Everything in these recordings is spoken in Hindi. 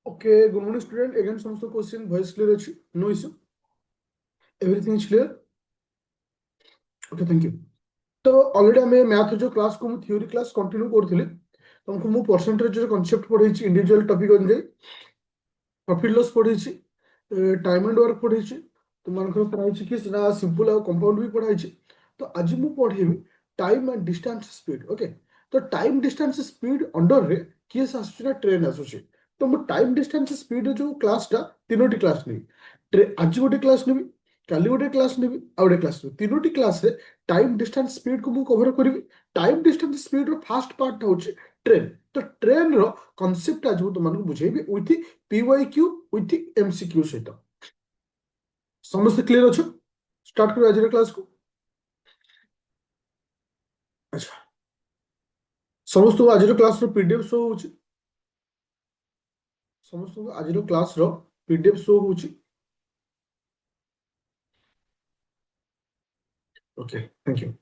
Okay, good morning, student. Again, some of the question voice clear ଅଛି? No issue. Everything is clear. Okay, thank you. तो ऑलरेडी हमें मैथ जो क्लास को मु थ्योरी क्लास कंटिन्यू करथिले तुमको मु परसेंटेज जो कांसेप्ट पढैछि इंडिविजुअल टॉपिक अनुଯାयी प्रॉफिट लॉस पढैछि टाइम एंड वर्क पढैछि तुमनकर पढैछि कि सेना सिंपल और कंपाउंड भी पढैछि तो आज मु पढेबी time and distance speed okay तो टाइम डिस्टेंस स्पीड अंडर रे केस आसुछि ना ट्रेन आसुछि तो मु टाइम डिस्टेंस स्पीड जो क्लास टा तीनोटी क्लास नेबी आज गोटे क्लास नेबी काली गोटे क्लास नेबी आ गोटे क्लास नेबी तीनोटी क्लास रे टाइम डिस्टेंस स्पीड को मु cover करिवि time distance speed row first part होछि ट्रेन तो ट्रेन रो कांसेप्ट आज मु तुमनको बुझेबी विथ PYQ विथ MCQ सहित समस्त क्लियर अच्छो स्टार्ट करो आज क्लास को अच्छा समस्त आज क्लास रो PDF शो होछि समस्त आज क्लास रो PDF शो होछि ओके थैंक यू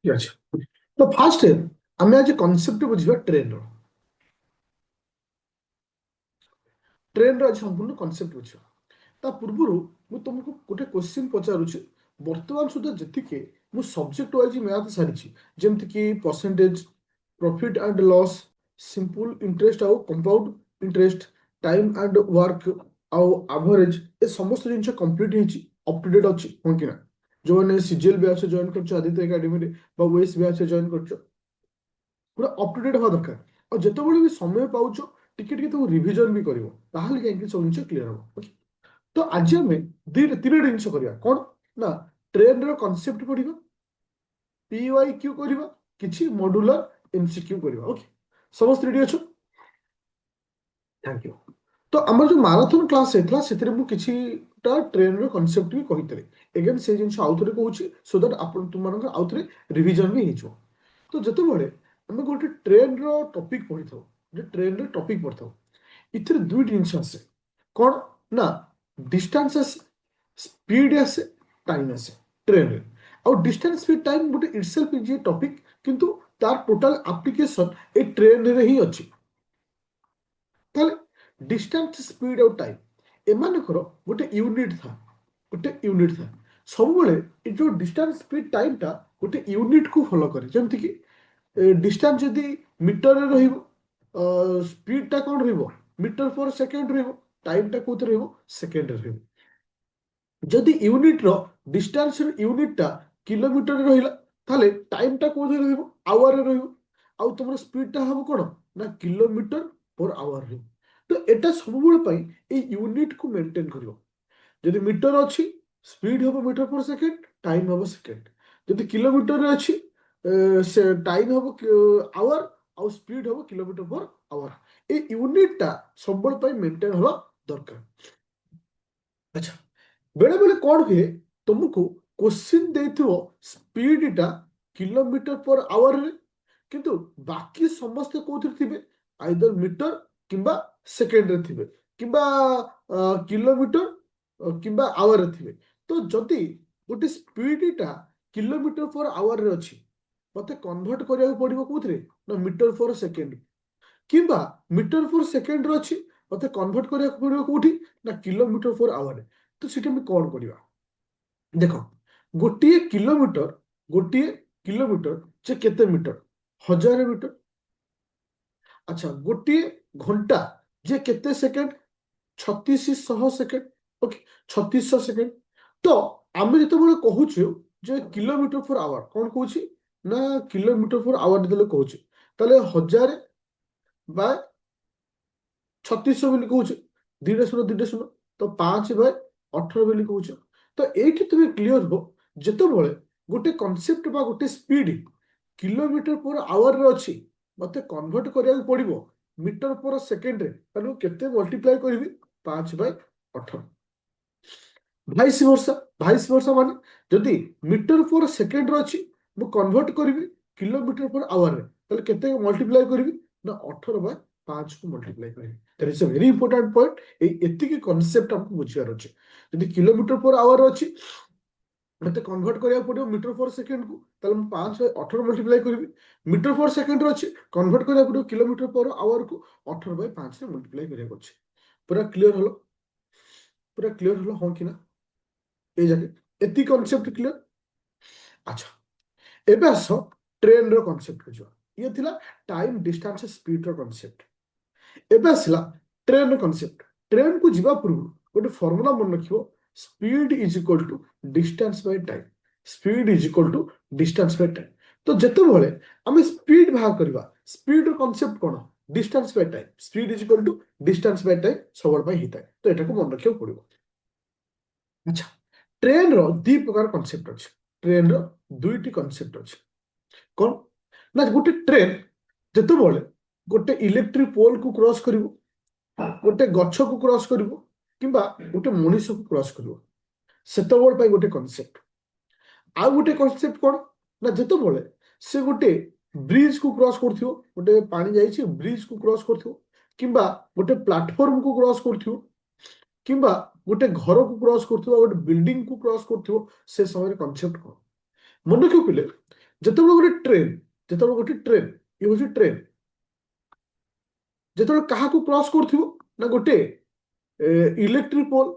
ठीक अछि तो फास्ट हमें आज कांसेप्ट बुझिबा ट्रेन रो आज संपूर्ण कांसेप्ट बुझिबा ता पूर्वरु मु तुमको गोटे क्वेश्चन पचारुछि वर्तमान सुधा जतिके मु सब्जेक्ट वाइज मैथ सारिछि जेमति कि percentage profit and loss simple interest आउ compound interest time and work आउ एवरेज ए समस्त जिनस कंप्लीट हेछि अप टू डेट अछि हम कि ना जो ने CGL बैच जॉइन करछ आदित्य एकेडमी रे बा ओएस बैच जॉइन करछ पूरा अप टू डेट हवा दरकार और जेतेबेले भी समय पाउछ टिके टिके तो रिवीजन भी करिवो ताहाले काहे सब जिनस क्लियर हो तो आज आम तीन जिन कौन ना ट्रेन रो कॉन्सेप्ट पढ़ा PYQ करवा किसी मॉड्यूलर MCQ करवा ओके समस्त रेडी अच्छो थैंक यू तो आम जो माराथन क्लास होता से किछिटा ट्रेन रो कॉन्सेप्ट भी कही एगेन से जिन आउ थे कहूँ सो दैट आप तुम आउ थे रिवीजन भी हो तो जितेबाला आम गोटे ट्रेन रो टॉपिक पढ़ी था ट्रेन रो टॉपिक पढ़ी था इथे दुईट जिन आसे कौन ना डिस्टेंस आसे स्पीड आसे टाइम आसे ट्रेन रे और डिस्टेंस स्पीड टाइम गोटे इटसेल्फ इज ए टॉपिक किंतु तार टोटल एप्लीकेशन ए ट्रेन रे ही अछि ताले डिस्टेंस स्पीड और टाइम एमानकर गोटे यूनिट था सब बेले ए जो डिस्टेंस स्पीड टाइम टा गोटे यूनिट को फॉलो करे जेमति कि डिस्टेंस जदी मीटर रे रहिबो स्पीड टा कोन रहिबो मीटर पर सेकंड रहिबो टाइम टा कोते रहिबो सेकंड रे रहिबो जदी यूनिट रो डिस्टेंस यूनिट टा किलोमीटर रे रहिला ताले टाइम टा कोते रहिबो आवर रे रहिबो आउ तुमर स्पीड टा हबो कोन ना किलोमीटर पर आवर रे तो एटा सब बेले पई ए यूनिट को मेंटेन करियो जदी मीटर अछि स्पीड हबो मीटर पर सेकंड टाइम हबो सेकंड जदी किलोमीटर रे अछि से टाइम हबो आवर आउ स्पीड हबो kilometre per our a unit टा सब बेले पई मेंटेन हबा दरकार अच्छा बेले बेले कौन हुए तुमको क्वेश्चन देथिबो स्पीड टा किलोमीटर पर आवर रे किंतु बाकी समस्त कोथि थिबे आइदर मीटर किंबा सेकंड रे थिबे किंबा किलोमीटर किंबा आवर रे थिबे तो जदी गोटे स्पीड टा किलोमीटर पर आवर रे अछि मते कन्वर्ट करिया पड़िबो कोथरे ना मीटर पर सेकंड किंबा मीटर पर सेकंड रे अछि मते कन्वर्ट करिया पड़िबो कोठी ना किलोमीटर पर आवर रे तो सेटा में कौन करिवा देखो गोटिए किलोमीटर जे केते मीटर 1000 मीटर अच्छा गोटिए घंटा जे केते सेकंड 3600 सेकंड ओके 3600 सेकंड तो आमे जेतेबेले कहूछु जे किलोमीटर पर आवर कौन कहूछि ना किलोमीटर पर आवर देले कहूछि ताले 1000 बाय 3600 बोली कहूछु दिडे शून्य तो 5/18 बोली कहूछु तो एठी तुम क्लियर हो जेतेबेले गोटे कॉन्सेप्ट बा गोटे स्पीड किलोमीटर पर आवर रे अछि मते कन्वर्ट करिया पड़िबो मीटर पर सेकंड रे तानु केते मल्टीप्लाई करबी 5/18 भाइस वर्षा माने जदि मीटर पर सेकंड रे अछि मु कन्वर्ट करबी किलोमीटर पर आवर रे ताले केते मल्टीप्लाई करबी ना 18/5 को मल्टीप्लाई करबी that is a very important point A एति की कांसेप्ट हमको बुझियार अछि जदि किलोमीटर पर आवर अछि मत कन्वर्ट करा पड़ो मीटर पर सेकेंड को ताले 5/18 मल्टीप्लाई करी मीटर पर सेकेंड अच्छे कन्वर्ट करा पड़ो किलोमीटर पर आवर को 18/5 से मल्टीप्लाई करा पूरा क्लीयर हलो पूरा क्लीयर हलो हाँ कि ना ए जाके एति कांसेप्ट क्लीयर। अच्छा एबे आस ट्रेन रो कांसेप्ट को जो ये थिला टाइम डिस्टेंस स्पीड रो कांसेप्ट एबे आसला ट्रेन रो कांसेप्ट ट्रेन को जीवा पूर्व गोटे फार्मूला मन रखियो speed is equal to distance by time speed is equal to distance by time तो जते बेले आमे स्पीड बाहर करबा स्पीड रो कांसेप्ट कोन distance by time speed is equal to distance by time सबड़ पाई हिता तो एटा को मन रखियो पड़िबो। अच्छा ट्रेन रो दी प्रकार कांसेप्ट अछि ट्रेन रो दुईटी कांसेप्ट अछि कोन ना गोटे ट्रेन जते बेले गोटे इलेक्ट्रिक पोल को क्रॉस करिवो गोटे गछ को क्रॉस करिवो किंबा गोटे मनुष्य को क्रॉस करिवो सेतबेल पाई गोटे कांसेप्ट आ गोटे कांसेप्ट कोन ना जते बेले से गोटे ब्रिज को क्रॉस करथियो गोटे पानी जाईछि ब्रिज को क्रॉस करथियो किंबा गोटे प्लेटफॉर्म को क्रॉस करथियो किंबा गोटे घर को क्रॉस करथियो गोटे बिल्डिंग को क्रॉस करथियो से समय कांसेप्ट कोन मन रखियो पिले जतेबेले गोटे ट्रेन ये होची ट्रेन जतेबेले काहा को क्रॉस करथियो ना गोटे इलेक्ट्रिक पोल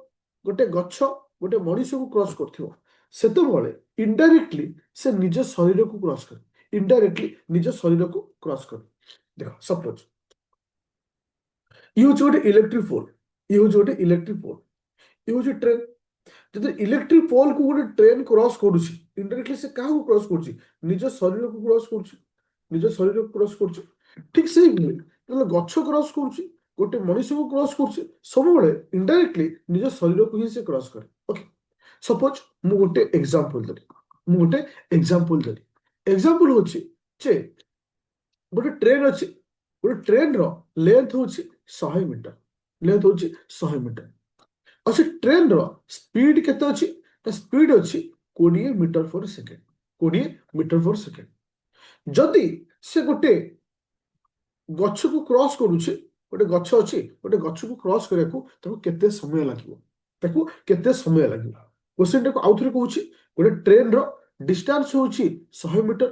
गोटे गछ गोटे मनीष को क्रॉस करथियो सेतबेले इनडायरेक्टली से निज शरीर को क्रॉस करे इनडायरेक्टली निज शरीर को क्रॉस करे देखो सपोज ये होची गोटे इलेक्ट्रिक पोल ये होची गोटे इलेक्ट्रिक पोल ये होची ट्रेन जब इलेक्ट्रिक पोल को गोटे ट्रेन क्रॉस करुची इनडायरेक्टली से काहा को क्रॉस करुची निज शरीर को क्रॉस करुची निज शरीर को क्रॉस करुची ठीक से गछ क्रॉस करुची गोटे मनीष को क्रॉस करुची सब बेले इनडायरेक्टली निज शरीर को ही से क्रॉस करे ओके सपोज मु गोटे एग्जांपल देली एग्जांपल होची जे गोटे ट्रेन अछि गोटे ट्रेन रो लेंथ होची 100 मीटर लेंथ होची 100 मीटर और से ट्रेन रो स्पीड केते अछि त स्पीड अछि 20 metre per second 20 metre per second जदि से गोटे गछ को क्रॉस करूछि गोटे गछ अछि गोटे गछ को क्रॉस करिया को ताको केते समय लागिवो ताको केते समय लागिवो क्वेश्चन को आउथरे कहूछि गोटे ट्रेन रो डिस्टेंस होछि 100 मीटर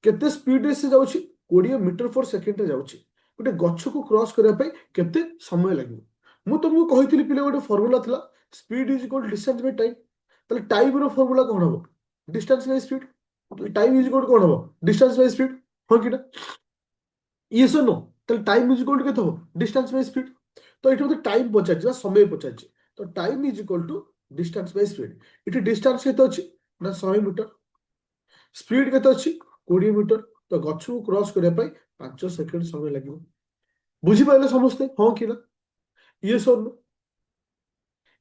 केते स्पीड रे से जाउछि 20 मीटर पर सेकेंड रे जाउछि गोटे गछ को क्रॉस करिया पई केते समय लागिवो मु तुमको कहितली पिले गोटे फार्मूला थिला speed is equal distance by time तले टाइम रो फार्मूला कोन हबो distance by speed time is equal कोन हबो डिस्टेंस बाय स्पीड हो कि ना यस और नो तले टाइम इज इक्वल केते हबो डिस्टेंस बाय स्पीड तो एठी मते टाइम पचाछि बा समय पचाछि तो time is equal to distance by speed इठी डिस्टेंस केते अछि ना 100 मीटर स्पीड केते अछि 20 मीटर तो गछ को क्रॉस करिया पई 5 सेकंड समय लागिवो बुझी पाइले समस्ते हां कि ना यस और नो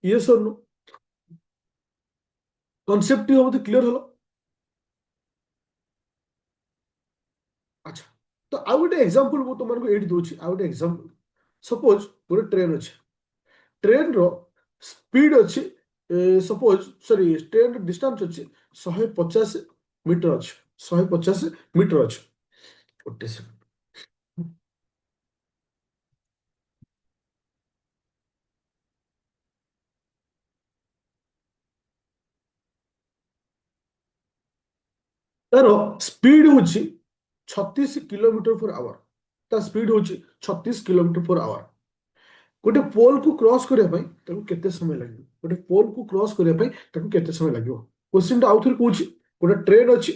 यस और नो कॉन्सेप्ट ही हमते क्लियर हलो। अच्छा तो आ गोटे एग्जांपल मु तुमको एठी दोछि आ गोटे एग्जांपल सपोज गोटे ट्रेन अछि ट्रेन रो स्पीड अछि सपोज सॉरी ट्रेन रो डिस्टेंस अछि 150 मीटर अछि 150 मीटर अछि गोटे सेकंड तारो स्पीड होछि 36 किलोमीटर पर आवर ता स्पीड होछि 36 किलोमीटर पर आवर गोटे पोल को क्रॉस करिया पई ताको केते समय लागियो गोटे पोल को क्रॉस करिया पई ताको केते समय लागियो क्वेश्चन टा आउथर कहूछि गोटे ट्रेन अछि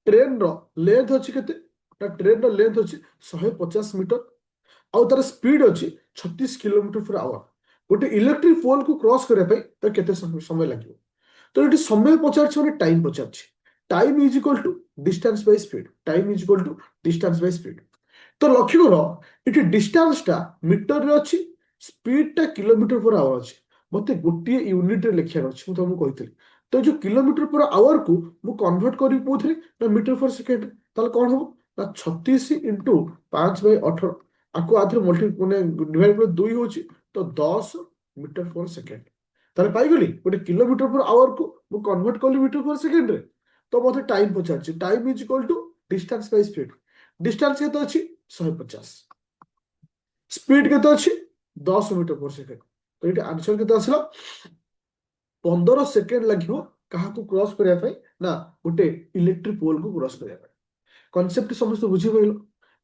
ट्रेन रो लेंथ अछि केते ता ट्रेन रो लेंथ अछि 150 मीटर आउ तार स्पीड अछि 36 किलोमीटर पर आवर गोटे इलेक्ट्रिक पोल को क्रॉस करिया पई ता केते समय लागियो तो ये समय पचार मैंने टाइम पचार time is equal to distance by speed time is equal to distance by speed तो लक्ष्य कर ये डिस्टेंस टा मीटर रे अछि स्पीड टा किलोमीटर पर आवर अछि मते गोटे यूनिट रे लिखिया अछि मु तुमको कहितली तो जो किलोमीटर पर आवर को मु कन्वर्ट करी पोथरे ना मीटर पर सेकेंड ताले कोन हो ना 36 इनटू 5/18 आको आधे मल्टी माने डिवाइड बाय 2 होछि तो 10 मीटर पर सेकेंड ताले पाई गली गोटे किलोमीटर पर आवर को मु कन्वर्ट कली मीटर पर सेकेंड रे तो मते टाइम पचार time is equal to distance by speed distance केते अछि 150 स्पीड केते अछि 10 मीटर पर सेकेंड तो ये आंसर केते आसला 15 ସେକେଣ୍ଡ ଲାଗିବ କାହାକୁ କ୍ରସ୍ କରିବା ପାଇଁ ନା ଗୋଟେ ଇଲେକ୍ଟ୍ରିକ ପୋଲକୁ କ୍ରସ୍ କରିବା ପାଇଁ। କନସେପ୍ଟ ସମସ୍ତେ ବୁଝିପାରିଲ?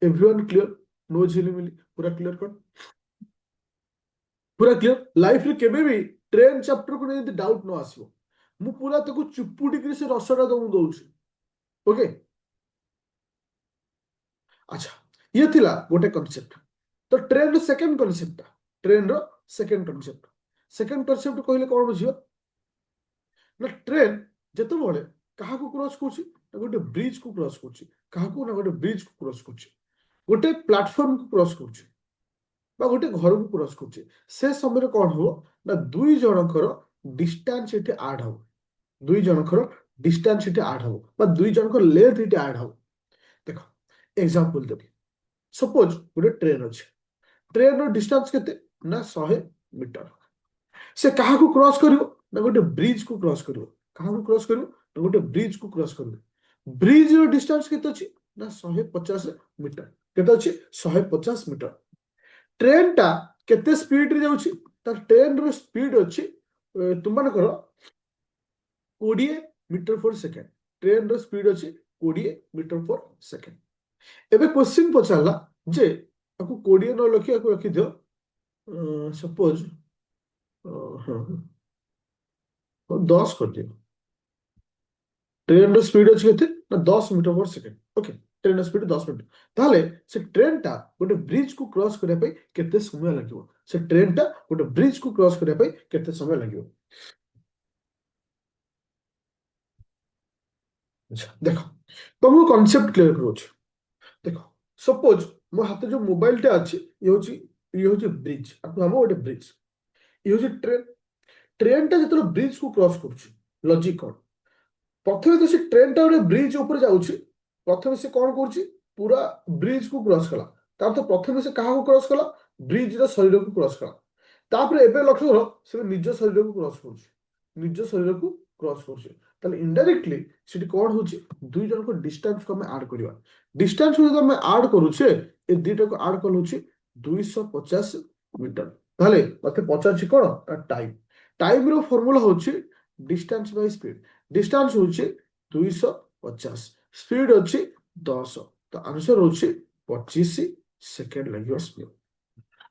Everyone clear? नो ଝିଲିମିଲି, ପୁରା କ୍ଲିୟର କଟ? ପୁରା କ୍ଲିୟର? ଲାଇଫରେ କେବେ ବି ଟ୍ରେନ୍ ଚାପ୍ଟରକୁ ନେଇ ଯଦି ଡାଉଟ୍ ନ ଆସିବ, ମୁଁ ପୁରା ତାକୁ ଚୁପୁଡ଼ିକିରି ସେ ରସଟା ତମକୁ ଦଉଛି। ଓକେ, ଆଚ୍ଛା, ଇଏ ଥିଲା ଗୋଟେ କନସେପ୍ଟ। ତ ଟ୍ରେନ୍ର ସେକେଣ୍ଡ କନସେପ୍ଟଟା, ଟ୍ରେନ୍ର ସେକେଣ୍ଡ କନସେପ୍ଟ, ସେକେଣ୍ଡ କନସେପ୍ଟ କହିଲେ କ'ଣ ବୁଝିବ ନା ଟ୍ରେନ୍ ଯେତେବେଳେ କାହାକୁ କ୍ରସ୍ କରୁଛି ନା ଗୋଟେ ବ୍ରିଜକୁ କ୍ରସ୍ କରୁଛି, କାହାକୁ ନା ଗୋଟେ ବ୍ରିଜକୁ କ୍ରସ୍ କରୁଛି, ଗୋଟେ ପ୍ଲାଟଫର୍ମକୁ କ୍ରସ୍ କରୁଛି বা ଗୋଟେ ଘରକୁ କ୍ରସ୍ କରୁଛି, ସେ ସମୟରେ କ'ଣ ହବ ନା ଦୁଇ ଜଣଙ୍କର ଡିଷ୍ଟାନ୍ସ ଏଠି ଆଡ୍ ହବ, ଦୁଇ ଜଣଙ୍କର ଡିଷ୍ଟାନ୍ସ ଏଠି ଆଡ୍ ହବ ବା ଦୁଇ ଜଣଙ୍କର ଲେନ୍ଥ ଏଠି ଆଡ୍ ହବ। ଦେଖ ଏକ୍ସାମ୍ପଲ ଦେବି, ସପୋଜ ଗୋଟେ ଟ୍ରେନ୍ ଅଛି, ଟ୍ରେନ୍ର ଡିଷ୍ଟାନ୍ସ କେତେ ନା 100 ମିଟର। ସେ କାହାକୁ କ୍ରସ୍ କରିବ ନା ଗୋଟେ ବ୍ରିଜକୁ କ୍ରସ୍ କରିବ, କାହାକୁ କ୍ରସ୍ କରିବ ନା ଗୋଟେ ବ୍ରିଜକୁ କ୍ରସ୍ କରିବ। ବ୍ରିଜର ଡିଷ୍ଟାନ୍ସ କେତେ ଅଛି ନା 150 ମିଟର। କେତେ ଅଛି? 150 ମିଟର। ଟ୍ରେନ୍ଟା କେତେ ସ୍ପିଡରେ ଯାଉଛି? ତାର ଟ୍ରେନ୍ର ସ୍ପିଡ ଅଛି ତୁମମାନଙ୍କର 20 ମିଟର/ସେକେଣ୍ଡ। ଟ୍ରେନ୍ର ସ୍ପିଡ ଅଛି 20 ମିଟର/ସେକେଣ୍ଡ। ଏବେ କ୍ୱେଶ୍ଚିନ୍ ପଚାରିଲା ଯେ ତାକୁ 20 ନ ଲେଖି ଆକୁ ରଖିଦିଅ, ସପୋଜ 10 କରିଦିଅ। ଟ୍ରେନ୍ର ସ୍ପିଡ ଅଛି କେତେ ନା 10 ମିଟର/ସେକେଣ୍ଡ। ଓକେ, ଟ୍ରେନ୍ର ସ୍ପିଡ 10 ମିଟର। ତାହେଲେ ସେ ଟ୍ରେନ୍ଟା ଗୋଟେ ବ୍ରିଜକୁ କ୍ରସ୍ କରିବା ପାଇଁ କେତେ ସମୟ ଲାଗିବ? ସେ ଟ୍ରେନ୍ଟା ଗୋଟେ ବ୍ରିଜକୁ କ୍ରସ୍ କରିବା ପାଇଁ କେତେ ସମୟ ଲାଗିବ? ଆଚ୍ଛା, ଦେଖ ତମକୁ କନସେପ୍ଟ କ୍ଲିୟର କରୁଛି। ଦେଖ ସପୋଜ ମୋ ହାତରେ ଯୋଉ ମୋବାଇଲଟା ଅଛି, ଇଏ ହଉଛି ବ୍ରିଜ। ଆକୁ ଭାବ ଗୋଟେ ବ୍ରିଜ, ଇଏ ହଉଛି ଟ୍ରେନ୍। ଟ୍ରେନ୍ଟା ଯେତେବେଳେ ବ୍ରିଜକୁ କ୍ରସ୍ କରୁଛି, ଲଜିକ୍ କ'ଣ? ପ୍ରଥମେ ତ ସେ ଟ୍ରେନ୍ଟା ଗୋଟେ ବ୍ରିଜ ଉପରେ ଯାଉଛି, ପ୍ରଥମେ ସେ କ'ଣ କରୁଛି ପୁରା ବ୍ରିଜକୁ କ୍ରସ୍ କଲା। ତାର ତ ପ୍ରଥମେ ସେ କାହାକୁ କ୍ରସ୍ କଲା? ବ୍ରିଜର ଶରୀରକୁ କ୍ରସ୍ କଲା। ତାପରେ ଏବେ ଲକ୍ଷ୍ୟ କର ସେ ନିଜ ଶରୀରକୁ କ୍ରସ୍ କରୁଛି, ନିଜ ଶରୀରକୁ କ୍ରସ୍ କରୁଛି। ତାହେଲେ ଇନଡାଇରେକ୍ଟଲି ସେଠି କ'ଣ ହଉଛି? ଦୁଇ ଜଣଙ୍କ ଡିଷ୍ଟାନ୍ସକୁ ଆମେ ଆଡ୍ କରିବା। ଡିଷ୍ଟାନ୍ସକୁ ଯଦି ଆମେ ଆଡ୍ କରୁଛେ, ଏ ଦୁଇଟାକୁ ଆଡ୍ କଲେ ହଉଛି 250 ମିଟର। ତାହେଲେ ମତେ ପଚାରୁଛି କ'ଣ ନା ଟାଇମ୍। ଟାଇମ୍ର ଫର୍ମୁଲା ହଉଛି ଡିଷ୍ଟାନ୍ସ ବାଇ ସ୍ପିଡ। ଡିଷ୍ଟାନ୍ସ ହଉଛି 250, ସ୍ପିଡ ଅଛି 10, ତ ଆନ୍ସର ହଉଛି 25 ସେକେଣ୍ଡ ଲାଗିବ ସ୍ପିଡ।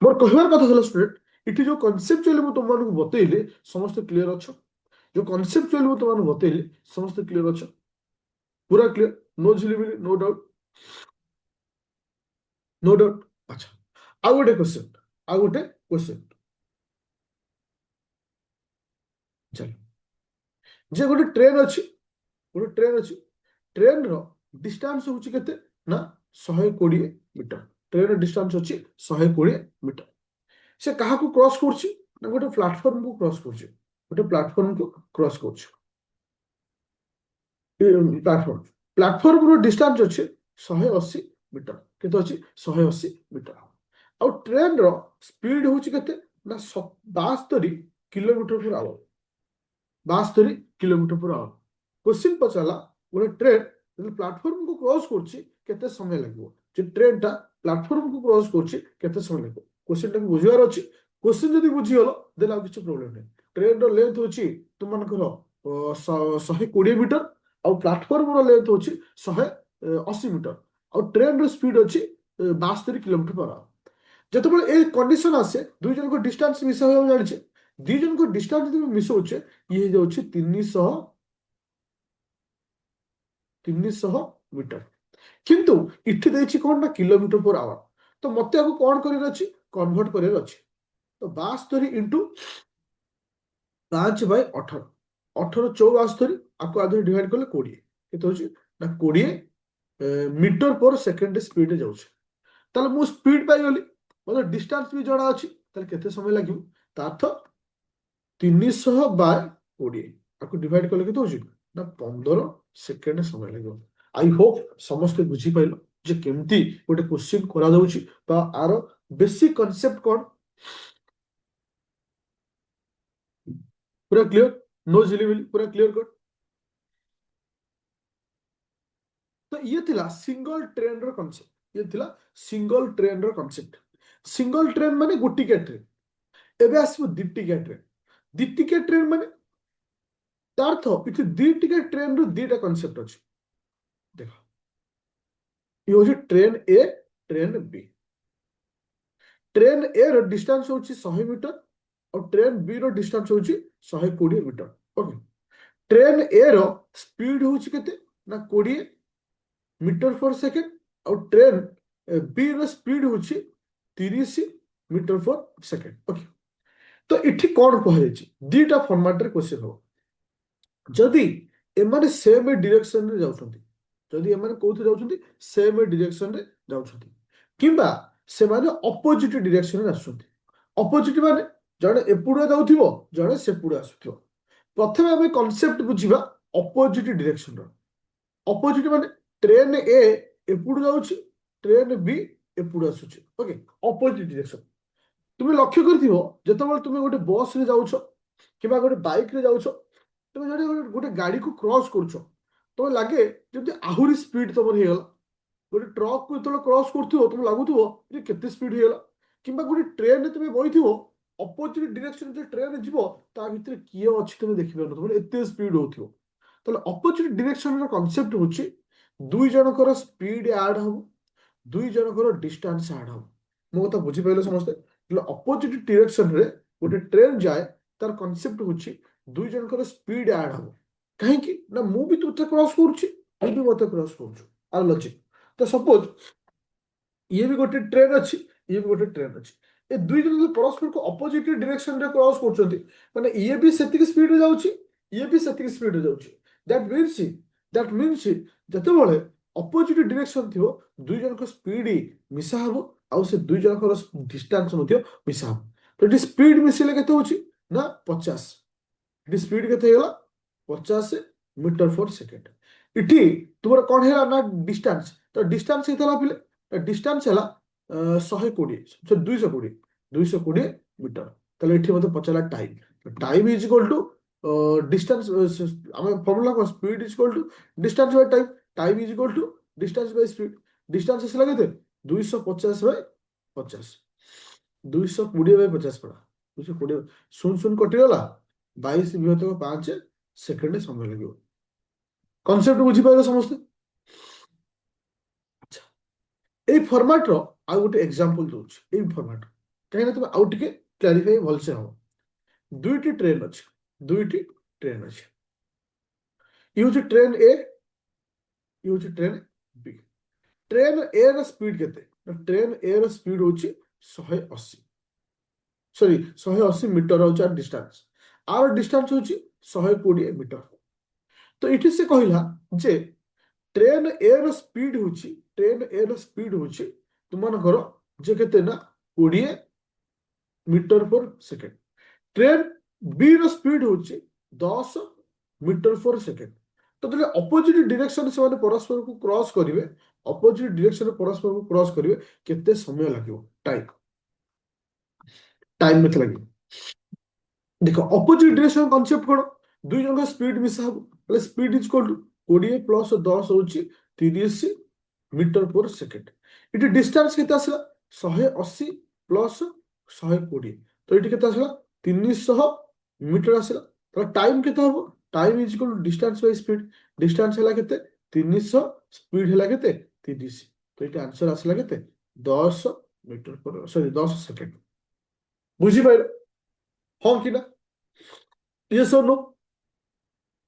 ମୋର କହିବାର କଥା ହେଲା ଷ୍ଟୁଡେଣ୍ଟ, ଏଠି ଯୋଉ କନସେପ୍ଚୁଆଲି ମୁଁ ତୁମମାନଙ୍କୁ ବତେଇଲି ସମସ୍ତେ କ୍ଲିୟର ଅଛ? ଯୋଉ କନସେପ୍ଚୁଆଲି ମୁଁ ତୁମମାନଙ୍କୁ ବତେଇଲି ସମସ୍ତେ କ୍ଲିୟର ଅଛ? ପୁରା clear? No Jhilimili, no doubt? No doubt? ଆଚ୍ଛା, ଆଉ ଗୋଟେ କ୍ୱେଶ୍ଚନ, ଆଉ ଗୋଟେ କ୍ୱେଶ୍ଚନ ଚାଲ, ଯେ ଗୋଟେ ଟ୍ରେନ୍ ଅଛି, ଗୋଟେ ଟ୍ରେନ୍ ଅଛି, ଟ୍ରେନ୍ର ଡିଷ୍ଟାନ୍ସ ହେଉଛି କେତେ ନା 120 ମିଟର। ଟ୍ରେନ୍ର ଡିଷ୍ଟାନ୍ସ ଅଛି 120 ମିଟର। ସେ କାହାକୁ କ୍ରସ୍ କରୁଛି ନା ଗୋଟେ ପ୍ଲାଟଫର୍ମକୁ କ୍ରସ୍ କରୁଛି, ଗୋଟେ ପ୍ଲାଟଫର୍ମକୁ କ୍ରସ୍ କରୁଛି। ପ୍ଲାଟଫର୍ମ, ପ୍ଲାଟଫର୍ମର ଡିଷ୍ଟାନ୍ସ ଅଛି 180 ମିଟର। କେତେ ଅଛି? 180 ମିଟର। ଆଉ ଟ୍ରେନ୍ର ସ୍ପିଡ ହେଉଛି କେତେ ନା 72 କିଲୋମିଟର/ଆୱାର। 72 କିଲୋମିଟର/ଆୱାର। କ୍ୱେଶ୍ଚିନ୍ ପଚାରିଲା ଗୋଟେ ଟ୍ରେନ୍ ଯଦି ପ୍ଲାଟଫର୍ମକୁ କ୍ରସ୍ କରୁଛି କେତେ ସମୟ ଲାଗିବ? ଯେ ଟ୍ରେନ୍ଟା ପ୍ଲାଟଫର୍ମକୁ କ୍ରସ୍ କରୁଛି କେତେ ସମୟ ଲାଗିବ? କ୍ୱେଶ୍ଚିନ୍ଟାକୁ ବୁଝିବାର ଅଛି। କ୍ୱେଶ୍ଚିନ୍ ଯଦି ବୁଝିଗଲ ଦେନ୍ ଆଉ କିଛି ପ୍ରୋବ୍ଲେମ୍ ନାହିଁ। ଟ୍ରେନ୍ର ଲେନ୍ଥ ହେଉଛି ତୁମମାନଙ୍କର 120 ମିଟର, ଆଉ ପ୍ଲାଟଫର୍ମର ଲେନ୍ଥ ହେଉଛି 180 ମିଟର, ଆଉ ଟ୍ରେନ୍ର ସ୍ପିଡ ଅଛି 72 କିଲୋମିଟର/ଆୱାର। ଯେତେବେଳେ ଏ କଣ୍ଡିସନ ଆସେ ଦୁଇ ଜଣଙ୍କ ଡିଷ୍ଟାନ୍ସ ମିଶା ହେବାକୁ ଜାଣିଛେ, ଦୁଇ ଜଣଙ୍କ ଡିଷ୍ଟାନ୍ସ ଯେତେବେଳେ ମିଶାଉଛେ ଇଏ ହେଇଯାଉଛି 300 ମିଟର। କିନ୍ତୁ ଏଠି ଦେଇଛି କ'ଣ ନା କିଲୋମିଟର/ଆୱାର। ତ ମତେ ଆକୁ କ'ଣ କରିବାର ଅଛି? କନଭର୍ଟ କରିବାର ଅଛି। ତ 72 ଇଣ୍ଟୁ 5/18, 18 × 72, ଆକୁ ଆଧରେ ଡିଭାଇଡ୍ କଲେ 20। କେତେ ହେଉଛି ନା 20 ମିଟର/ସେକେଣ୍ଡ ସ୍ପିଡରେ ଯାଉଛି। ତାହେଲେ ମୁଁ ସ୍ପିଡ ପାଇଗଲି, ମୋତେ ଡିଷ୍ଟାନ୍ସ ବି ଜଣା ଅଛି। ତାହେଲେ କେତେ ସମୟ ଲାଗିବ? ତା ଅର୍ଥ 300/20, ଆକୁ ଡିଭାଇଡ୍ କଲେ କେତେ ହେଉଛି ନା 15 ସେକେଣ୍ଡ ସମୟ ଲାଗିବ। ଆଇ ହୋପ୍ ସମସ୍ତେ ବୁଝିପାରିଲ ଯେ କେମିତି ଗୋଟେ କ୍ୱେଶ୍ଚିନ୍ କରାଯାଉଛି ବା ଆର ବେସିକ୍ କନସେପ୍ଟ କ'ଣ? ପୁରା କ୍ଲିୟର? नो ଝିଲିମିଲି, ପୁରା କ୍ଲିୟର କଟ୍? ତ ଇଏ ଥିଲା ସିଙ୍ଗଲ ଟ୍ରେନ୍ର କନସେପ୍ଟ। ଇଏ ଥିଲା ସିଙ୍ଗଲ ଟ୍ରେନ୍ର କନସେପ୍ଟ। ସିଙ୍ଗଲ ଟ୍ରେନ୍ ମାନେ ଗୋଟିକିଆ ଟ୍ରେନ୍। ଏବେ ଆସିବ ଦ୍ୱିଟିକିଆ ଟ୍ରେନ୍। ଦ୍ୱିଟିକିଆ ଟ୍ରେନ୍ ମାନେ तार अर्थ इति दुईटिका ट्रेन रु दुईटा कॉन्सेप्ट अछि देख ये होची train A train B train A रो डिस्टेंस होची 100 मीटर और ट्रेन बी रो डिस्टेंस होची 120 metre okay train A row speed होची केते ना 20 मीटर पर सेकेंड और ट्रेन बी रो स्पीड होची 30 मीटर पर सेकेंड ओके तो इठी कौन कह दीटा फॉर्मेट रे क्वेश्चन हो जदि एमाने सेम डायरेक्शन रे जाउछंती जदि एमाने कोथि जाउछंती सेम डायरेक्शन रे जाउछंती किबा से माने ऑपोजिट डायरेक्शन रे आछंती ऑपोजिट माने जणे एपुडे जाउथिबो जणे सेपुडे आसुथिबो प्रथमे हम कांसेप्ट बुझिबा ऑपोजिट डायरेक्शन रो ऑपोजिट माने ट्रेन ए एपुडे जाउछि ट्रेन बी एपुडे आसुछि ओके ऑपोजिट डायरेक्शन तुम लक्ष्य करथिबो जेतबेले तुम गोटे बस रे जाउछो किबा गोटे बाइक रे जाउछो तुम जणे गोटे गाड़ी को क्रॉस करछो तुम लागे जदि आहुरी स्पीड तुम हेगला गोटे ट्रक को जो क्रॉस करथिबो तुम लागुथिबो जे केते स्पीड हेगला किबा गोटे ट्रेन रे तुम बइथिबो अपोजिट डायरेक्शन जो ट्रेन जीवो ता भितर किए अछि तुम देखि पारो तुम एते स्पीड होथिबो तले अपोजिट डायरेक्शन रो कांसेप्ट होछि दुई जनकर स्पीड ऐड हो दुई जनकर डिस्टेंस ऐड हो मो कथा बुझी पाइलो समस्ते अपोजिट डायरेक्शन रे गोटे ट्रेन जाए तार कांसेप्ट होछि दुई जनकर स्पीड ऐड हो कहीं ना मु भी तुते क्रॉस करूछि तू भी मते क्रॉस करूछु आ लॉजिक तो सपोज ये भी गोटे ट्रेन अच्छी ये भी गोटे ट्रेन अच्छी ए दुई जन परस्पर को अपोजिट डायरेक्शन रे क्रॉस करछंती माने ये भी सेतिक स्पीड रे जाउछि ये भी सेतिक स्पीड रे जाउछि दैट मीन्स जते बळे अपोजिट डायरेक्शन थियो दुई जन को स्पीड मिसा हबो आ से दुई जन को डिस्टेंस मध्ये मिसा हबो तो ये स्पीड मिसिले केते होछि ना 50 ये स्पीड केते हेला 50 मीटर पर सेकेंड इठी तुमर कोन हेला ना डिस्टेंस तो डिस्टेंस हेतला पिले डिस्टेंस है 120 220 मीटर ताले एठी मते पचला time time is equal to distance हमें फॉर्मूला को speed is equal to distance by time time is equal to distance by speed distance से लगे थे 250 बाय 50 220 बाय 50 पड़ा 220 सुन सुन कटि गला 22 विभक्त 5 सेकंड समय लगे कॉन्सेप्ट बुझी पाइलो समस्त এই ফরম্যাট র ଆଉ ଗୋଟେ ଏକ୍ସାମ୍ପଲ ଦଉଛି ଏଇ ଫରମ୍ୟାଟ କାହିଁକି ନା ତମେ ଆଉ ଟିକେ କ୍ଲାରିଫାଇ ଭଲସେ ହବ ଦୁଇଟି ଟ୍ରେନ ଅଛି ଦୁଇଟି ଟ୍ରେନ ଅଛି ଇଏ ହଉଛି ଟ୍ରେନ ଏ ଇଏ ହଉଛି ଟ୍ରେନ ବି ଟ୍ରେନ ଏ ର ସ୍ପିଡ କେତେ ଟ୍ରେନ ଏ ର ସ୍ପିଡ ହଉଛି 180 ସରି 180 ମିଟର ହଉଛି ଆର ଡିଷ୍ଟାନ୍ସ ଆର ଡିଷ୍ଟାନ୍ସ ହଉଛି 120 ମିଟର ତ ଏଠି ସେ କହିଲା ଯେ ट्रेन ए रो स्पीड होची ट्रेन ए रो स्पीड होची तुमनकर जे केते ना 20 metre per second train B रो स्पीड होची 10 मीटर पर सेकेंड तो तले अपोजिट डायरेक्शन से माने परस्पर को क्रॉस करिवे अपोजिट डायरेक्शन परस्पर को क्रॉस करिवे केते समय लागिवो टाइम में लागिवो देखो अपोजिट डायरेक्शन कांसेप्ट कोन दुई जन का स्पीड मिसा हो speed is equal to 20 plus 10 होची 30 मीटर पर सेकेंड इटी डिस्टेंस केते आसला 180 प्लस 120 तो इटी केते आसला 300 मीटर आसला तो टाइम केते हो time is equal to distance by speed distance हला केते 300 स्पीड हला केते 30 तो इटी आंसर आसला केते 10 मीटर पर सॉरी 10 सेकेंड बुझी पाइल हां कि ना यस और नो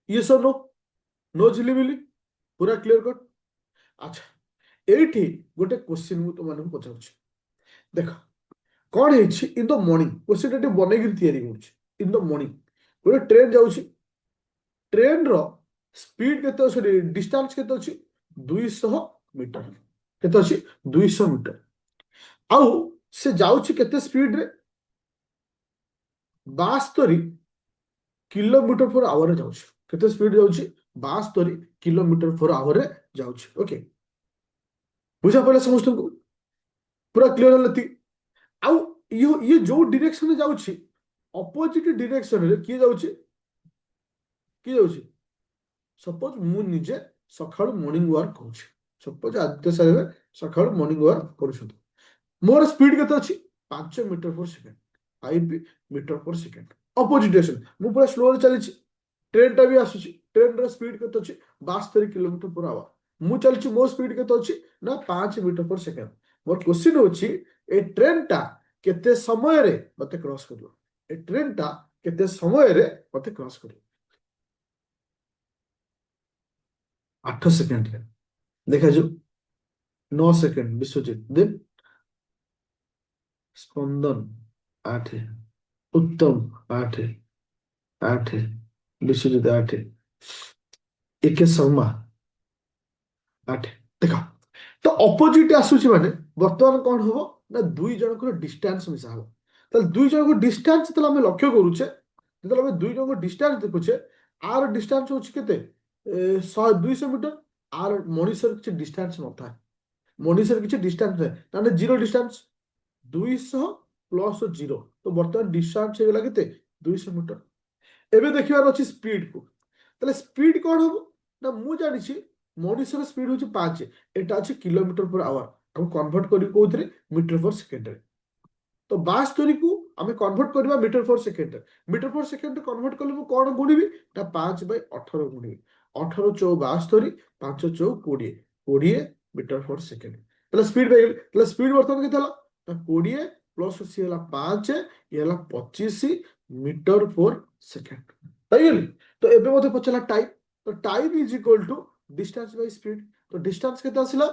यस और नो नो झिलिमिली पूरा क्लियर कट अच्छा एठी गोटे क्वेश्चन मु तुम मानक पचाउछि देख कोन हेछि इन द मॉर्निंग क्वेश्चन एटी बनेगिर तयारी होछि इन द मॉर्निंग गोटे ट्रेन जाउछि ट्रेन रो स्पीड केते सॉरी डिस्टेंस केते अछि 200 मीटर केते अछि 200 मीटर आउ से जाउछि केते स्पीड रे 72 किलोमीटर पर आवर जाउछि केते स्पीड जाउछि 72 किलोमीटर पर आवर रे जाउछि ओके बुझा पड़े समस्त को पूरा क्लियर लती आउ ये जो डायरेक्शन रे जाउछि अपोजिट डायरेक्शन रे की जाउछि सपोज मु निजे सखाळु मॉर्निंग वॉक करूछि सपोज आदित्य सर सखाळु मॉर्निंग वॉक करूछथि मोर स्पीड केते अछि 5 metre per second 5 metre per second opposite direction मु पूरा स्लो रे चली छी ट्रेन टा भी आसुची ट्रेन रो स्पीड केते अछि 72 किलोमीटर पर आवर मु चलछि मो स्पीड केते अछि ना 5 मीटर पर सेकंड मोर क्वेश्चन होछि ए ट्रेन टा केते समय रे मते क्रॉस करियो ए ट्रेन टा केते समय रे मते क्रॉस करियो 8 सेकंड रे देखा जो 9 सेकंड विश्वजित देन स्पंदन 8 उत्तम 8 8 विश्वजित 8 एके शर्मा 8 देखा तो अपोजिट आसुची माने वर्तमान कौन हबो ना दुई जनकर डिस्टेंस मिसा हबो ताले दुई जनकर डिस्टेंस तले हम लक्ष्य करूचे जेतले हम दुई जनकर डिस्टेंस देखुचे आर डिस्टेंस होची केते 100 200 मीटर आर मनीषर किछ डिस्टेंस नथा मनीषर किछ डिस्टेंस है ताने जीरो डिस्टेंस 200 प्लस 0 तो वर्तमान डिस्टेंस हे गेला केते 200 मीटर एबे देखिबार अछि स्पीड को ताले स्पीड कोन हबो ना मु जानि छी मनीषर स्पीड होची 5 एटा अछि किलोमीटर पर आवर हम कन्वर्ट करी कोथरे मीटर पर सेकेंड रे तो 72 को आमे कन्वर्ट करबा मीटर पर सेकेंड कन्वर्ट करले मु कोन गुणिबी ना 5 बाय 18 गुणिबी 18 चौ 72 5 चौ 20 20 मीटर पर सेकेंड तले स्पीड बाय तले स्पीड वर्तमान के थला ना 20 प्लस सी हला 5 ये हला 25 मीटर पर सेकेंड ताइल तो एबे मते पचला टाइम तो time is equal to distance by speed तो डिस्टेंस केते आसिला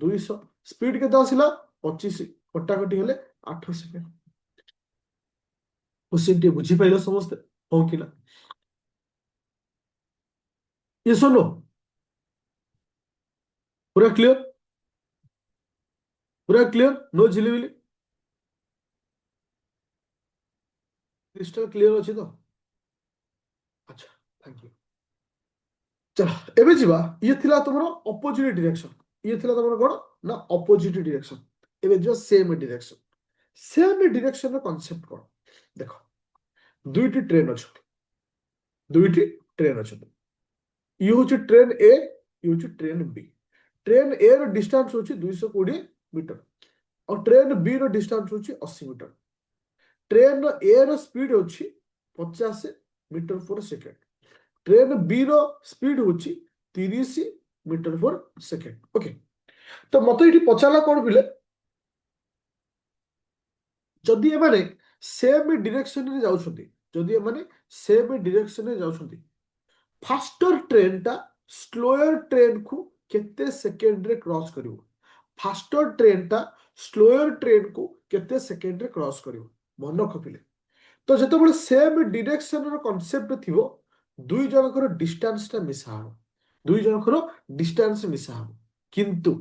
200 स्पीड केते आसिला 25 कटाकटी हेले 8 सेकेंड क्वेश्चन टी बुझी पाइलो समस्त हो कि ना ये सुनो पूरा क्लियर नो झिलिमिली क्रिस्टल क्लियर अछि तो अच्छा थैंक यू चलो एबे जीवा ये थिला तमरो अपोजिट डायरेक्शन ये थिला तमरो कोन ना अपोजिट डायरेक्शन एबे जो सेम डायरेक्शन रो कांसेप्ट कोन देखो दुईटी ट्रेन अछि दुईटी ट्रेन अछि ये होची ट्रेन ए ये होची ट्रेन बी ट्रेन ए रो डिस्टेंस होची 220 मीटर और ट्रेन बी रो डिस्टेंस होची 80 metre train A row speed होची 50 metre per second train B रो स्पीड होची 30 मीटर पर सेकेंड ओके तो मते एठी पचाला कोन बिले जदि एमाने सेम डायरेक्शन रे जाउछंती जदि एमाने सेम डायरेक्शन रे जाउछंती फास्टर ट्रेन टा स्लोअर ट्रेन को केते सेकेंड रे क्रॉस करिवो फास्टर ट्रेन टा स्लोअर ट्रेन को केते सेकेंड रे क्रॉस करिवो मन खपिले तो जेतेबेले सेम डायरेक्शन रो कांसेप्ट थिवो दुई जनकर डिस्टेंस टा मिसा हो दुई जनकर डिस्टेंस मिसा हो किंतु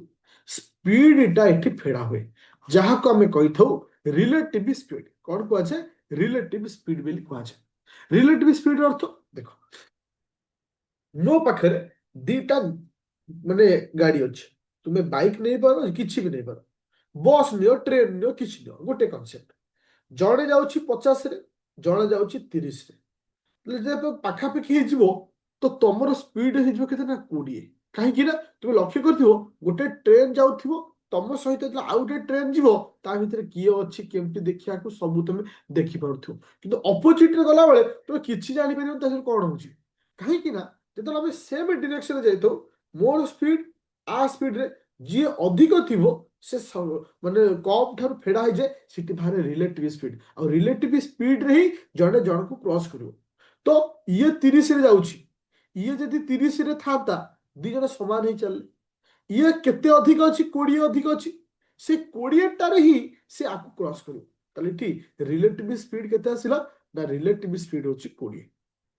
स्पीड टा एठी फेडा हुए जहा को हमें कहि थौ रिलेटिव स्पीड कोन को আছে रिलेटिव स्पीड बेली को আছে रिलेटिव स्पीड अर्थ देखो मो पाखरे दीटा माने गाड़ी अछि तुमे बाइक नै पारो किछि भी नै पारो बस नियो ट्रेन नियो किछि नियो गोटे कांसेप्ट जणे जाउछि 50 रे जणे जाउछि 30 रे जे पाखापाखि ହେଇଯିବ ତ ତମର ସ୍ପିଡ ହେଇଯିବ କେତେ ନା 20 କାହିଁକି ନା ତୁମେ ଲକ୍ଷ୍ୟ କରିଥିବ ଗୋଟେ ଟ୍ରେନ ଯାଉଥିବ ତମ ସହିତ ଯେତେବେଳେ ଆଉ ଗୋଟେ ଟ୍ରେନ ଯିବ ତା ଭିତରେ କିଏ ଅଛି କେମିତି ଦେଖିବାକୁ ସବୁ ତମେ ଦେଖିପାରୁଥିବ କିନ୍ତୁ ଅପୋଜିଟ ରେ ଗଲାବେଳେ ତମେ କିଛି ଜାଣିପାରିବନି ତା ସହିତ କଣ ହଉଛି କାହିଁକି ନା ଯେତେବେଳେ ଆମେ ସେମ୍ ଡିରେକ୍ସନରେ ଯାଇଥାଉ ମୋର ସ୍ପିଡ ଆ ସ୍ପିଡରେ ଯିଏ ଅଧିକ ଥିବ ସେ ମାନେ କମ୍ ଠାରୁ ଫେଡା ହେଇଯାଏ ସେଠି ବାହାରେ ରିଲେଟିଭ ସ୍ପିଡ ଆଉ ରିଲେଟିଭ ସ୍ପିଡରେ ହିଁ ଜଣେ ଜଣକୁ କ୍ରସ୍ କରିବ ତ ଇଏ 30 ରେ ଯାଉଛି ଇଏ ଯଦି 30 ରେ ଥାନ୍ତା ଦି ଜଣ ସମାନ ହେଇ ଚାଲିଲେ ଇଏ କେତେ ଅଧିକ ଅଛି 20 ଅଧିକ ଅଛି ସେ 20 ଟାରେ ହିଁ ସେ ଆକୁ କ୍ରସ୍ କରିବ ତାହେଲେ ଏଠି ରିଲେଟିଭ ସ୍ପିଡ କେତେ ଆସିଲା ନା ରିଲେଟିଭ ସ୍ପିଡ ହଉଛି 20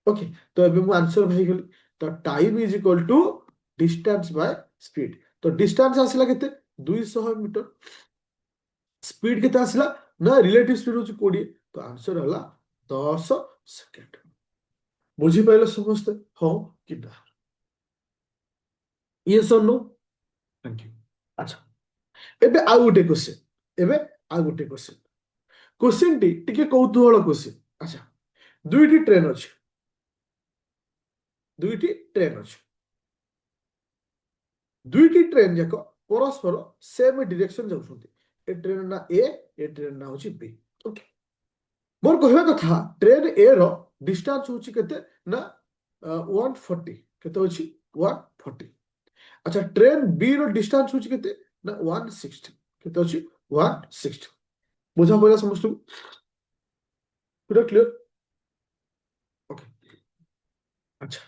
ओके तो अभी मु आंसर भाई गली तो time is equal to distance by speed तो डिस्टेंस आसिला केते 200 मीटर स्पीड केते आसिला ना रिलेटिव स्पीड होची 20 तो आंसर हला 10 सेकंड बुझी पाइलो समस्त हो कि ना यस और नो थैंक यू अच्छा एबे आ गुटे क्वेश्चन एबे आ गुटे क्वेश्चन क्वेश्चन टी टिके कौतूहल क्वेश्चन अच्छा दुईटी ट्रेन अछि दुईटी ट्रेन अछि दुईटी ट्रेन जाक परस्पर सेम डायरेक्शन जाउछंती ए ट्रेन ना ए ट्रेन ना होची बी ओके मोर कहवा कथा ट्रेन ए रो डिस्टेंस होची केते ना 140 केते अछि 140। अच्छा ट्रेन बी रो डिस्टेंस होछि केते ना 160 केते अछि 160। बुझा पड़ला समस्त पूरा क्लियर। ओके। अच्छा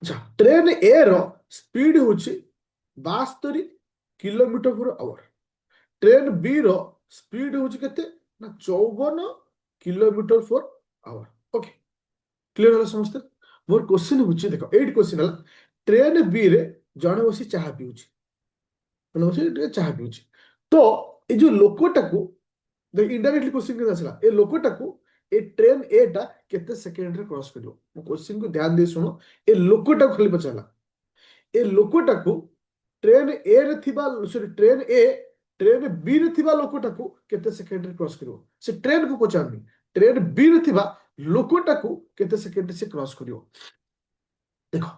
अच्छा ट्रेन ए रो स्पीड होछि 72 kilometre per hour. Train B रो स्पीड होछि केते ना 54 kilometre per our. Okay clear होला समस्त। मोर क्वेश्चन होछि देखो 8 क्वेश्चन हला। ट्रेन बी रे जणे बसी चाहा पिउछि जणे बसी ଟିକେ चाहा पिउछि तो ए जो लोकटाकू इनडायरेक्टली क्वेश्चन के आसला ए लोकटाकू ए ट्रेन ए टा केते सेकेंड रे क्रॉस करियो। मो क्वेश्चन को ध्यान दे सुनो। ए लोकटाकू खाली पचाला ए लोकटाकू ट्रेन ए रे थिबा सॉरी ट्रेन बी रे थिबा लोकटाकू केते सेकेंड रे क्रॉस करियो से ट्रेन को पचारनी। ट्रेन बी रे थिबा लोकटाकू केते सेकेंड से क्रॉस करियो। देखो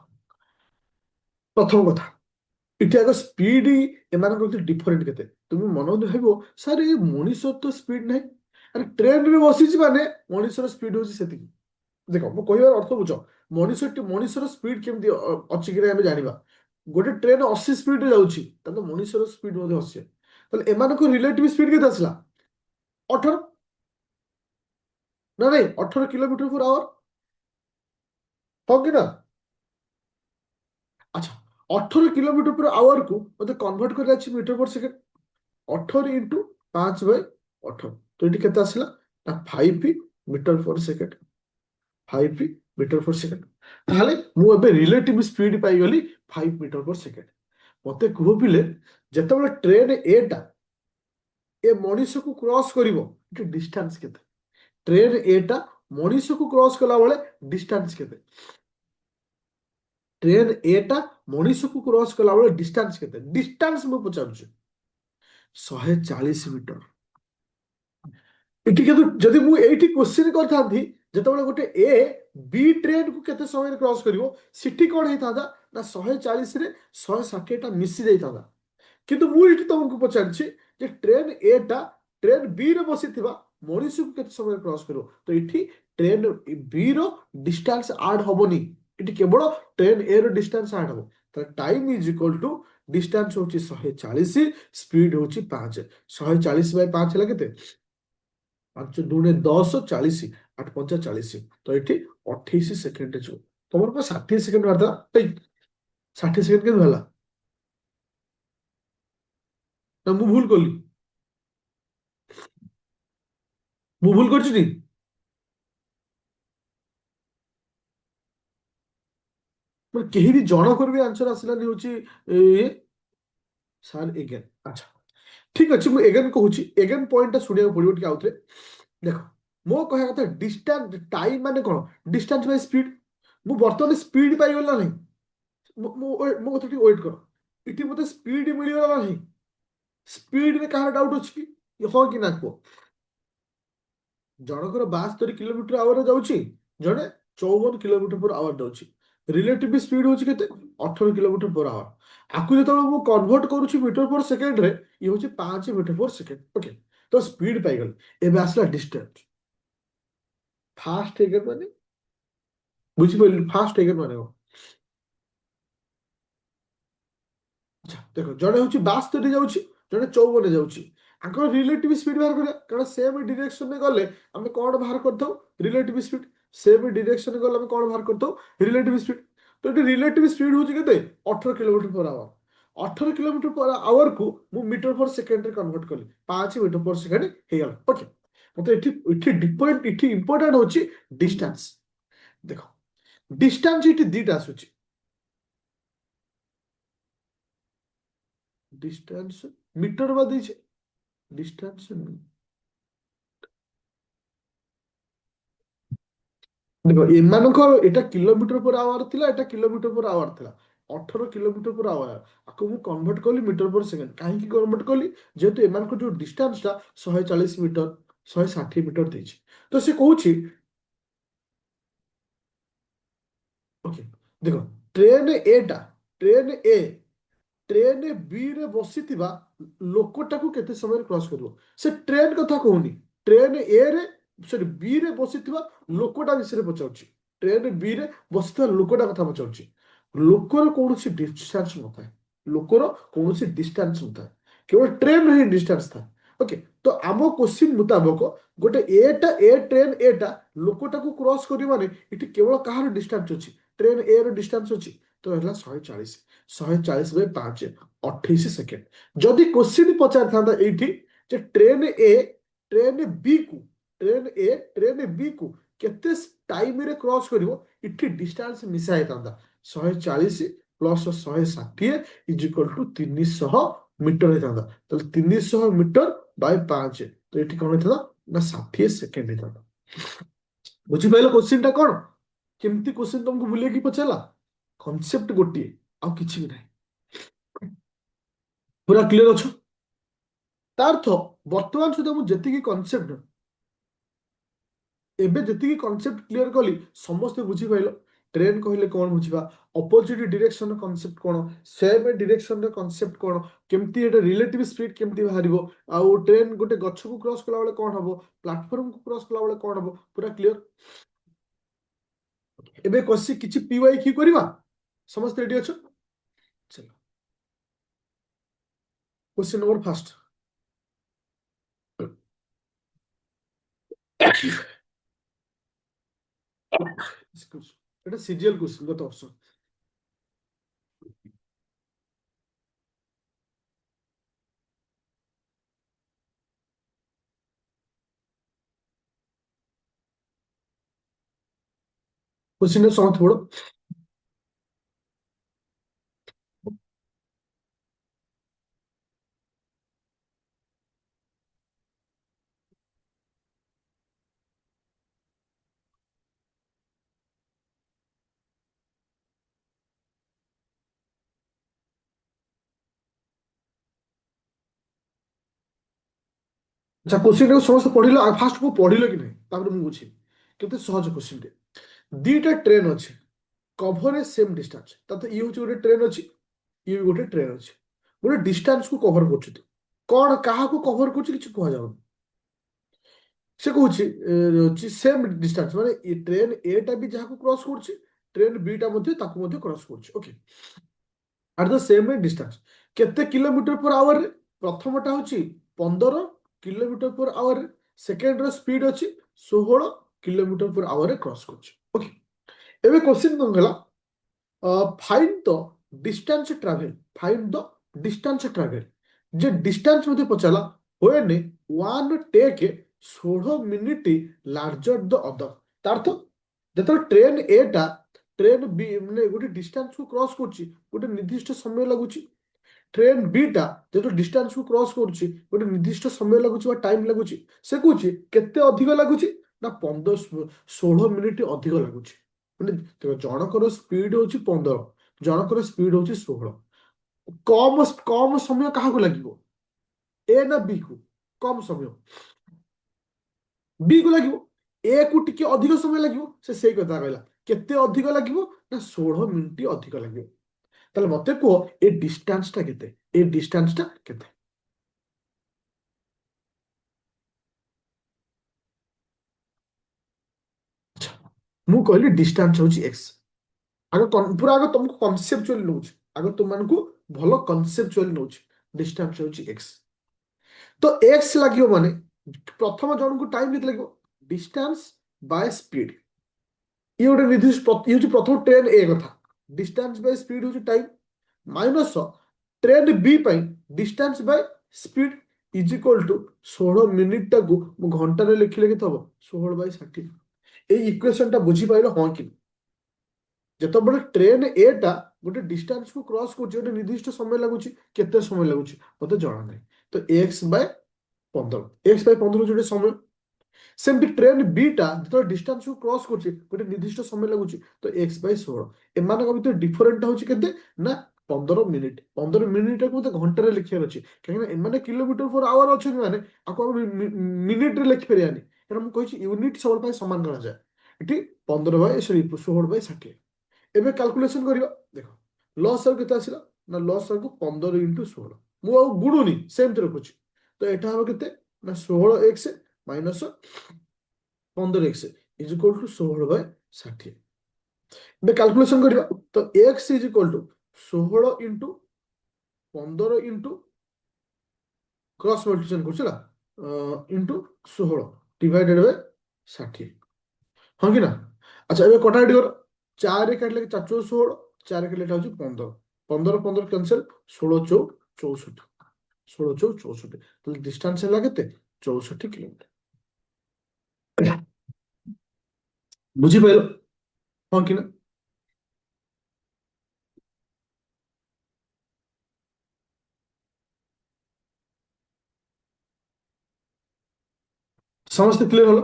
प्रथम कथा इति आग स्पीड एमानक डिफरेंट केते तुम मन भाव सर ये मनीष तो स्पीड नहीं अरे ट्रेन रे बसीची माने मनीषर स्पीड होची सेतिकी। देखो मो कहबार अर्थ बुझ मनीष मनीषर स्पीड केमती अछि कि आमे जानिबा। गोटे ट्रेन 80 स्पीड रे जाउची त मनीषर स्पीड मध्ये 80 ताले एमानक रिलेटिव स्पीड केते आसला 18 ना नहीं 18 किलोमीटर पर आवर हो कि ना। अच्छा 18 किलोमीटर पर आवर को मते कन्वर्ट कर अछि मीटर पर सेकेंड 18 इंटू 5/18 तो ये केते आसला ना 5 metre per second 5 metre per second. ताहले मु एबे रिलेटिव स्पीड पाई गली 5 मीटर पर सेकेंड। मते कुह पिले जेतेबेले ट्रेन ए टा ए मनीष को क्रॉस करिवो इट डिस्टेंस केते। ट्रेन ए टा मनीष को क्रॉस कला बेले डिस्टेंस केते। ट्रेन ए टा मनीष को क्रॉस कला बेले डिस्टेंस केते डिस्टेंस मु पचारुछु 140 मीटर। एटी केतु जदि मु एटी क्वेश्चन करथांती जेतेबेले गोटे ए बी ट्रेन को केते समय क्रॉस करिवो सिटी कोन हेतादा ना 140 रे 160 टा मिसी जाइतादा। किंतु मु एटी तुमको पचारछि जे ट्रेन ए टा ट्रेन बी रे बसिथिबा मनीष को केते समय क्रॉस करिवो तो एठी ट्रेन बी रो डिस्टेंस ऐड होबोनी एटी केवल ट्रेन ए रो डिस्टेंस ऐड होबो। तो time is equal to distance होची 140 स्पीड होची 5 140/5 हला केते 5 दूने 10 40 8 5 40 तो एठी 28 सेकेंड जो तमर पर 60 सेकेंड बारदा 60 सेकेंड के होला ना मु भूल करली मु भूल करछि नी। ମାନେ କେହି ବି ଜଣକର ବି ଆନ୍ସର ଆସିଲାନି ହଉଛି ଏ ସାର୍ ଏଗେନ୍। ଆଚ୍ଛା ଠିକ ଅଛି ମୁଁ ଏଗେନ୍ କହୁଛି ଏଗେନ୍ ପଏଣ୍ଟଟା ଶୁଣିବାକୁ ପଡିବ ଟିକେ ଆଉଥରେ। ଦେଖ ମୋ କହିବା କଥା ଡିଷ୍ଟାନ୍ସ ଟାଇମ ମାନେ କଣ ଡିଷ୍ଟାନ୍ସ ବାଇ ସ୍ପିଡ। ମୁଁ ବର୍ତ୍ତମାନ ସ୍ପିଡ ପାଇଗଲି ନା ନାହିଁ ମୋ କଥା ଟିକେ ୱେଟ୍ କର ଏଠି ମତେ ସ୍ପିଡ ମିଳିଗଲା ନା ନାହିଁ। ସ୍ପିଡରେ କାହାର ଡାଉଟ ଅଛି କି ହଁ କି ନା କୁହ। ଜଣଙ୍କର 72 କିଲୋମିଟର ଆୱାର ଯାଉଛି ଜଣେ 54 କିଲୋମିଟର ପର ଆୱାର ଯାଉଛି। ରିଲେଟିଭ ସ୍ପିଡ ହଉଛି କେତେ 18 କିଲୋମିଟର ପର ଆୱାର। ଆକୁ ଯେତେବେଳେ ମୁଁ କନଭର୍ଟ କରୁଛି ମିଟର ପର ସେକେଣ୍ଡରେ ଇଏ ହଉଛି 5 ମିଟର ପର ସେକେଣ୍ଡ। ଓକେ ତ ସ୍ପିଡ ପାଇଗଲି ଏବେ ଆସିଲା ଡିଷ୍ଟାନ୍ସ। ଫାଷ୍ଟ ଏଗେନ୍ ମାନେ ବୁଝିପାରିଲି ଫାଷ୍ଟ ଏଗେନ୍ ମାନେ କଣ। ଆଚ୍ଛା ଦେଖ ଜଣେ ହଉଛି 72 ଯାଉଛି ଜଣେ 54 ଯାଉଛି ଆଙ୍କର ରିଲେଟିଭ ସ୍ପିଡ ବାହାର କରିବା କାରଣ ସେମ୍ ଡିରେକ୍ସନରେ ଗଲେ ଆମେ କଣ ବାହାର କରିଥାଉ ରିଲେଟିଭ ସ୍ପିଡ। ସେମ୍ ଡିରେକ୍ସନରେ ଗଲେ ଆମେ କଣ ବାହାର କରିଥାଉ ରିଲେଟିଭ ସ୍ପିଡ। ତ ଏଠି ରିଲେଟିଭ ସ୍ପିଡ ହଉଛି କେତେ 18 kilometre per hour. 18 kilometre per ଆୱାରକୁ ମୁଁ ମିଟର ପର ସେକେଣ୍ଡରେ କନଭର୍ଟ କଲି 5 ମିଟର ପର ସେକେଣ୍ଡ ହେଇଗଲା। ଓକେ ମତେ ଏଠି ଏଠି ଡିପେଣ୍ଡ ଏଠି ଇମ୍ପୋର୍ଟାଣ୍ଟ ହଉଛି ଡିଷ୍ଟାନ୍ସ। ଦେଖ ଡିଷ୍ଟାନ୍ସ ଏଠି ଦିଟା ଆସୁଛି डिस्टेंस मीटर ବା ଦେଇଛି डिस्टेंस देखो ଏମାନଙ୍କର ଏଟା କିଲୋମିଟର ପର ଆୱାର ଥିଲା ଏଟା କିଲୋମିଟର ପର ଆୱାର ଥିଲା 18 କିଲୋମିଟର ପର ଆୱାର। ଆକୁ ମୁଁ କନଭର୍ଟ କଲି ମିଟର ପର ସେକେଣ୍ଡ କାହିଁକି କନଭର୍ଟ କଲି ଯେହେତୁ ଏମାନଙ୍କର ଯୋଉ ଡିଷ୍ଟାନ୍ସ ଟା 140 ମିଟର 160 ମିଟର ଦେଇଛି ତ ସେ କହୁଛି ଓକେ ଦେଖ ଟ୍ରେନ ଏ ଟା ଟ୍ରେନ ଏ ट्रेन बी रे बसिथिबा लोकटाकू केते समय क्रॉस करिवो से ट्रेन कथा कहूनी ट्रेन ए रे सॉरी बी रे बसिथिबा लोकटा विषय पचाउछि ट्रेन बी रे बसिथिबा लोकटा कथा पचाउछि लोकर कौनसी डिस्टेंस नଥାଏ लोकर कौनसी डिस्टेंस नଥାଏ केवल ट्रेन रे डिस्टेंस था ओके तो आम क्वेश्चन मुताबक गोटे ए ट्रेन एटा लोकटा को क्रॉस करी माने इठी केवल कहार डिस्टेंस अछि ट्रेन ए रो डिस्टेंस अछि तो हला 140 140 बाय 5 28 सेकेंड जदि क्वेश्चन पचार थांदा एठी जे ट्रेन बी को ट्रेन बी को केते टाइम रे क्रॉस करिवो इठी डिस्टेंस मिसाई थांदा 140 plus 160 is equal to 300 metre होता तो 300 मीटर बाय 5 तो ये कौन होता ना 60 सेकेंड होता बुझिपाल क्वेश्चन टा कौन केमती क्वेश्चन तुमको बुले पचारा कनसेप्ट गोटे आउ किछि भी नहीं पूरा क्लियर अच्छो तार्थ वर्तमान सुधा मुझे जी कनसेप्ट एबे जति कनसेप्ट क्लियर कली समस्ते बुझिपाइल ट्रेन कहले कौन बुझा अपोजिट डायरेक्शन कनसेप्ट कौन सेम डायरेक्शन कनसेप्ट कौन केमती एटा रिलेटिव स्पीड केमती बाहरिबो आउ ट्रेन गोटे गछ को क्रॉस कला बेले कौन हबो प्लेटफॉर्म को क्रॉस कला बेले कौन हबो पूरा क्लियर एबे कसी किछि पीवाई की करबा समस्त रेडी अछो चलो क्वेश्चन नंबर फर्स्ट এটা সিজিএল কোশ্চেন গত বছর কোশ্চেনের সমাধান পড়ো আচ্ছা কোশ্চেন সমস্ত পড়িল ফার্স্ট को পড়িল কি নাই তারপরে ମୁଁ বুঝি কেতে সহজ কোশ্চেন टे দুইটা ট্রেন আছে কভারে সেম ডিস্টেন্স তাতে ই হচ্ছে গোটে ট্রেন আছে ই গোটে ট্রেন আছে গোটে ডিস্টেন্স को কভার করছে কোন কাহাକୁ কভার করছে কিছু কুয়া যাবে সে কହୁଛି হচ্ছে সেম ডিস্টেন্স মানে এই ট্রেন এটা বি যাহাକୁ ক্রস করছে ট্রেন বিটা মধ্যে তাକୁ মধ্যে ক্রস করছে ওকে at the same distance केते किलोमीटर पर आवर रे प्रथमटा होची 15 किलोमीटर पर आवर रे सेकंड रो स्पीड अछि 16 किलोमीटर पर आवर रे क्रॉस करछ ओके एबे क्वेश्चन कोन गला find the distance travel find the distance travel जे डिस्टेंस मध्ये पचाला when one take 16 minute larger the other तार्थ जेतो ट्रेन एटा ट्रेन बी माने गोटे डिस्टेंस को क्रॉस करछि गोटे निर्दिष्ट समय लागुछि ट्रेन बीटा जो डिस्टेंस को क्रॉस करुछि गोटे निर्दिष्ट समय लागुछि बा टाइम लागुछि से कहूछि केते अधिक लागुछि ना 15 16 मिनिट अधिक लागुछि माने जनकर स्पीड होछि 15 जनकर स्पीड होछि 16 कम कम समय काहा को लागिवो ए ना बी को कम समय बी को लागिवो ए को टिके अधिक समय लागिवो से सेई कथा कहला केते अधिक लागिवो ना 16 मिनिट अधिक लागिवो তাহলে মতে কো এ ডিস্টেন্সটা কেতে এ ডিস্টেন্সটা কেতে ମୁଁ କହିଲି ଡିଷ୍ଟାନ୍ସ ହଉଛି x ଆଗ ପୁରା ଆଗ ତମକୁ କନସେପଚୁଆଲି ନଉଛି ଆଗ ତୁମମାନଙ୍କୁ ଭଲ କନସେପଚୁଆଲି ନଉଛି ଡିଷ୍ଟାନ୍ସ ହଉଛି x ତ x ଲାଗିବ ମାନେ ପ୍ରଥମ ଜଣକୁ ଟାଇମ କେତେ ଲାଗିବ ଡିଷ୍ଟାନ୍ସ ବାय ସ୍ପିଡ ଇଏ ଗୋଟେ ନିର୍ଦ୍ଦିଷ୍ଟ ଇଏ ହଉଛି ପ୍ରଥମ ଟ୍ରେନ ଏ କଥା ଡିଷ୍ଟାନ୍ସ ବାय ସ୍ପିଡ ହଉଛି time minus train B distance by speed is equal to 16 minute टाकू घंटा रे लिखिले के तब 16 बाय 60 ए इक्वेशन टा बुझी पाइलो हां कि जतो बडे ट्रेन ए टा गोटे डिस्टेंस को क्रॉस कर गोटे निर्दिष्ट समय लागुची केते समय लागुची मते जाना नै तो x बाय 15 x बाय 15 जोटे समय सेमती ट्रेन बी टा जो डिस्टेंस को क्रॉस करछि गोटे निर्दिष्ट समय लागुची तो x बाय 16 एमानक भितर डिफरेंट होची केते ना 15 मिनिट को घंटे लिखार अच्छे कहीं एम किलोमीटर पर आवर अच्छे मैंने आपको मिनिट रे लिखि पारे कारण मुझे यूनिट सब सामान गणा जाए ये 15 बाय सॉरी 16 बाय 60 एबे कैलकुलेशन करियो देखो लॉस आर केते आसिला ना लॉस आर को 15 * 16 मु आ गुणुनी सेम तो रखुची तो एटा हम केते ना 16x minus 15x is equal two 16/60। ଏବେ କାଲକୁଲେସନ କରିବା ତ x is equal to 16 into 15 into cross multiplication କରୁଛି ହେଲା ଇଣ୍ଟୁ 16 ଡିଭାଇଡେଡ୍ ବାଇ 60। ହଁ କି ନା? ଆଚ୍ଛା ଏବେ କଟାକଟି କର। 4 କାଟିଲେ 4 ଚଉ 16, 4 କାଟିଲେ ଏଟା ହଉଛି 15, 15 15 କ୍ୟାନସେଲ, 16 ଚଉ 64, 16 ଚଉ 64। ତାହେଲେ ଡିଷ୍ଟାନ୍ସ ହେଲା କେତେ? 64 କିଲୋମିଟର। ବୁଝିପାରିଲ? ହଁ କି ନା? ସମସ୍ତେ କ୍ଲିୟର হলো?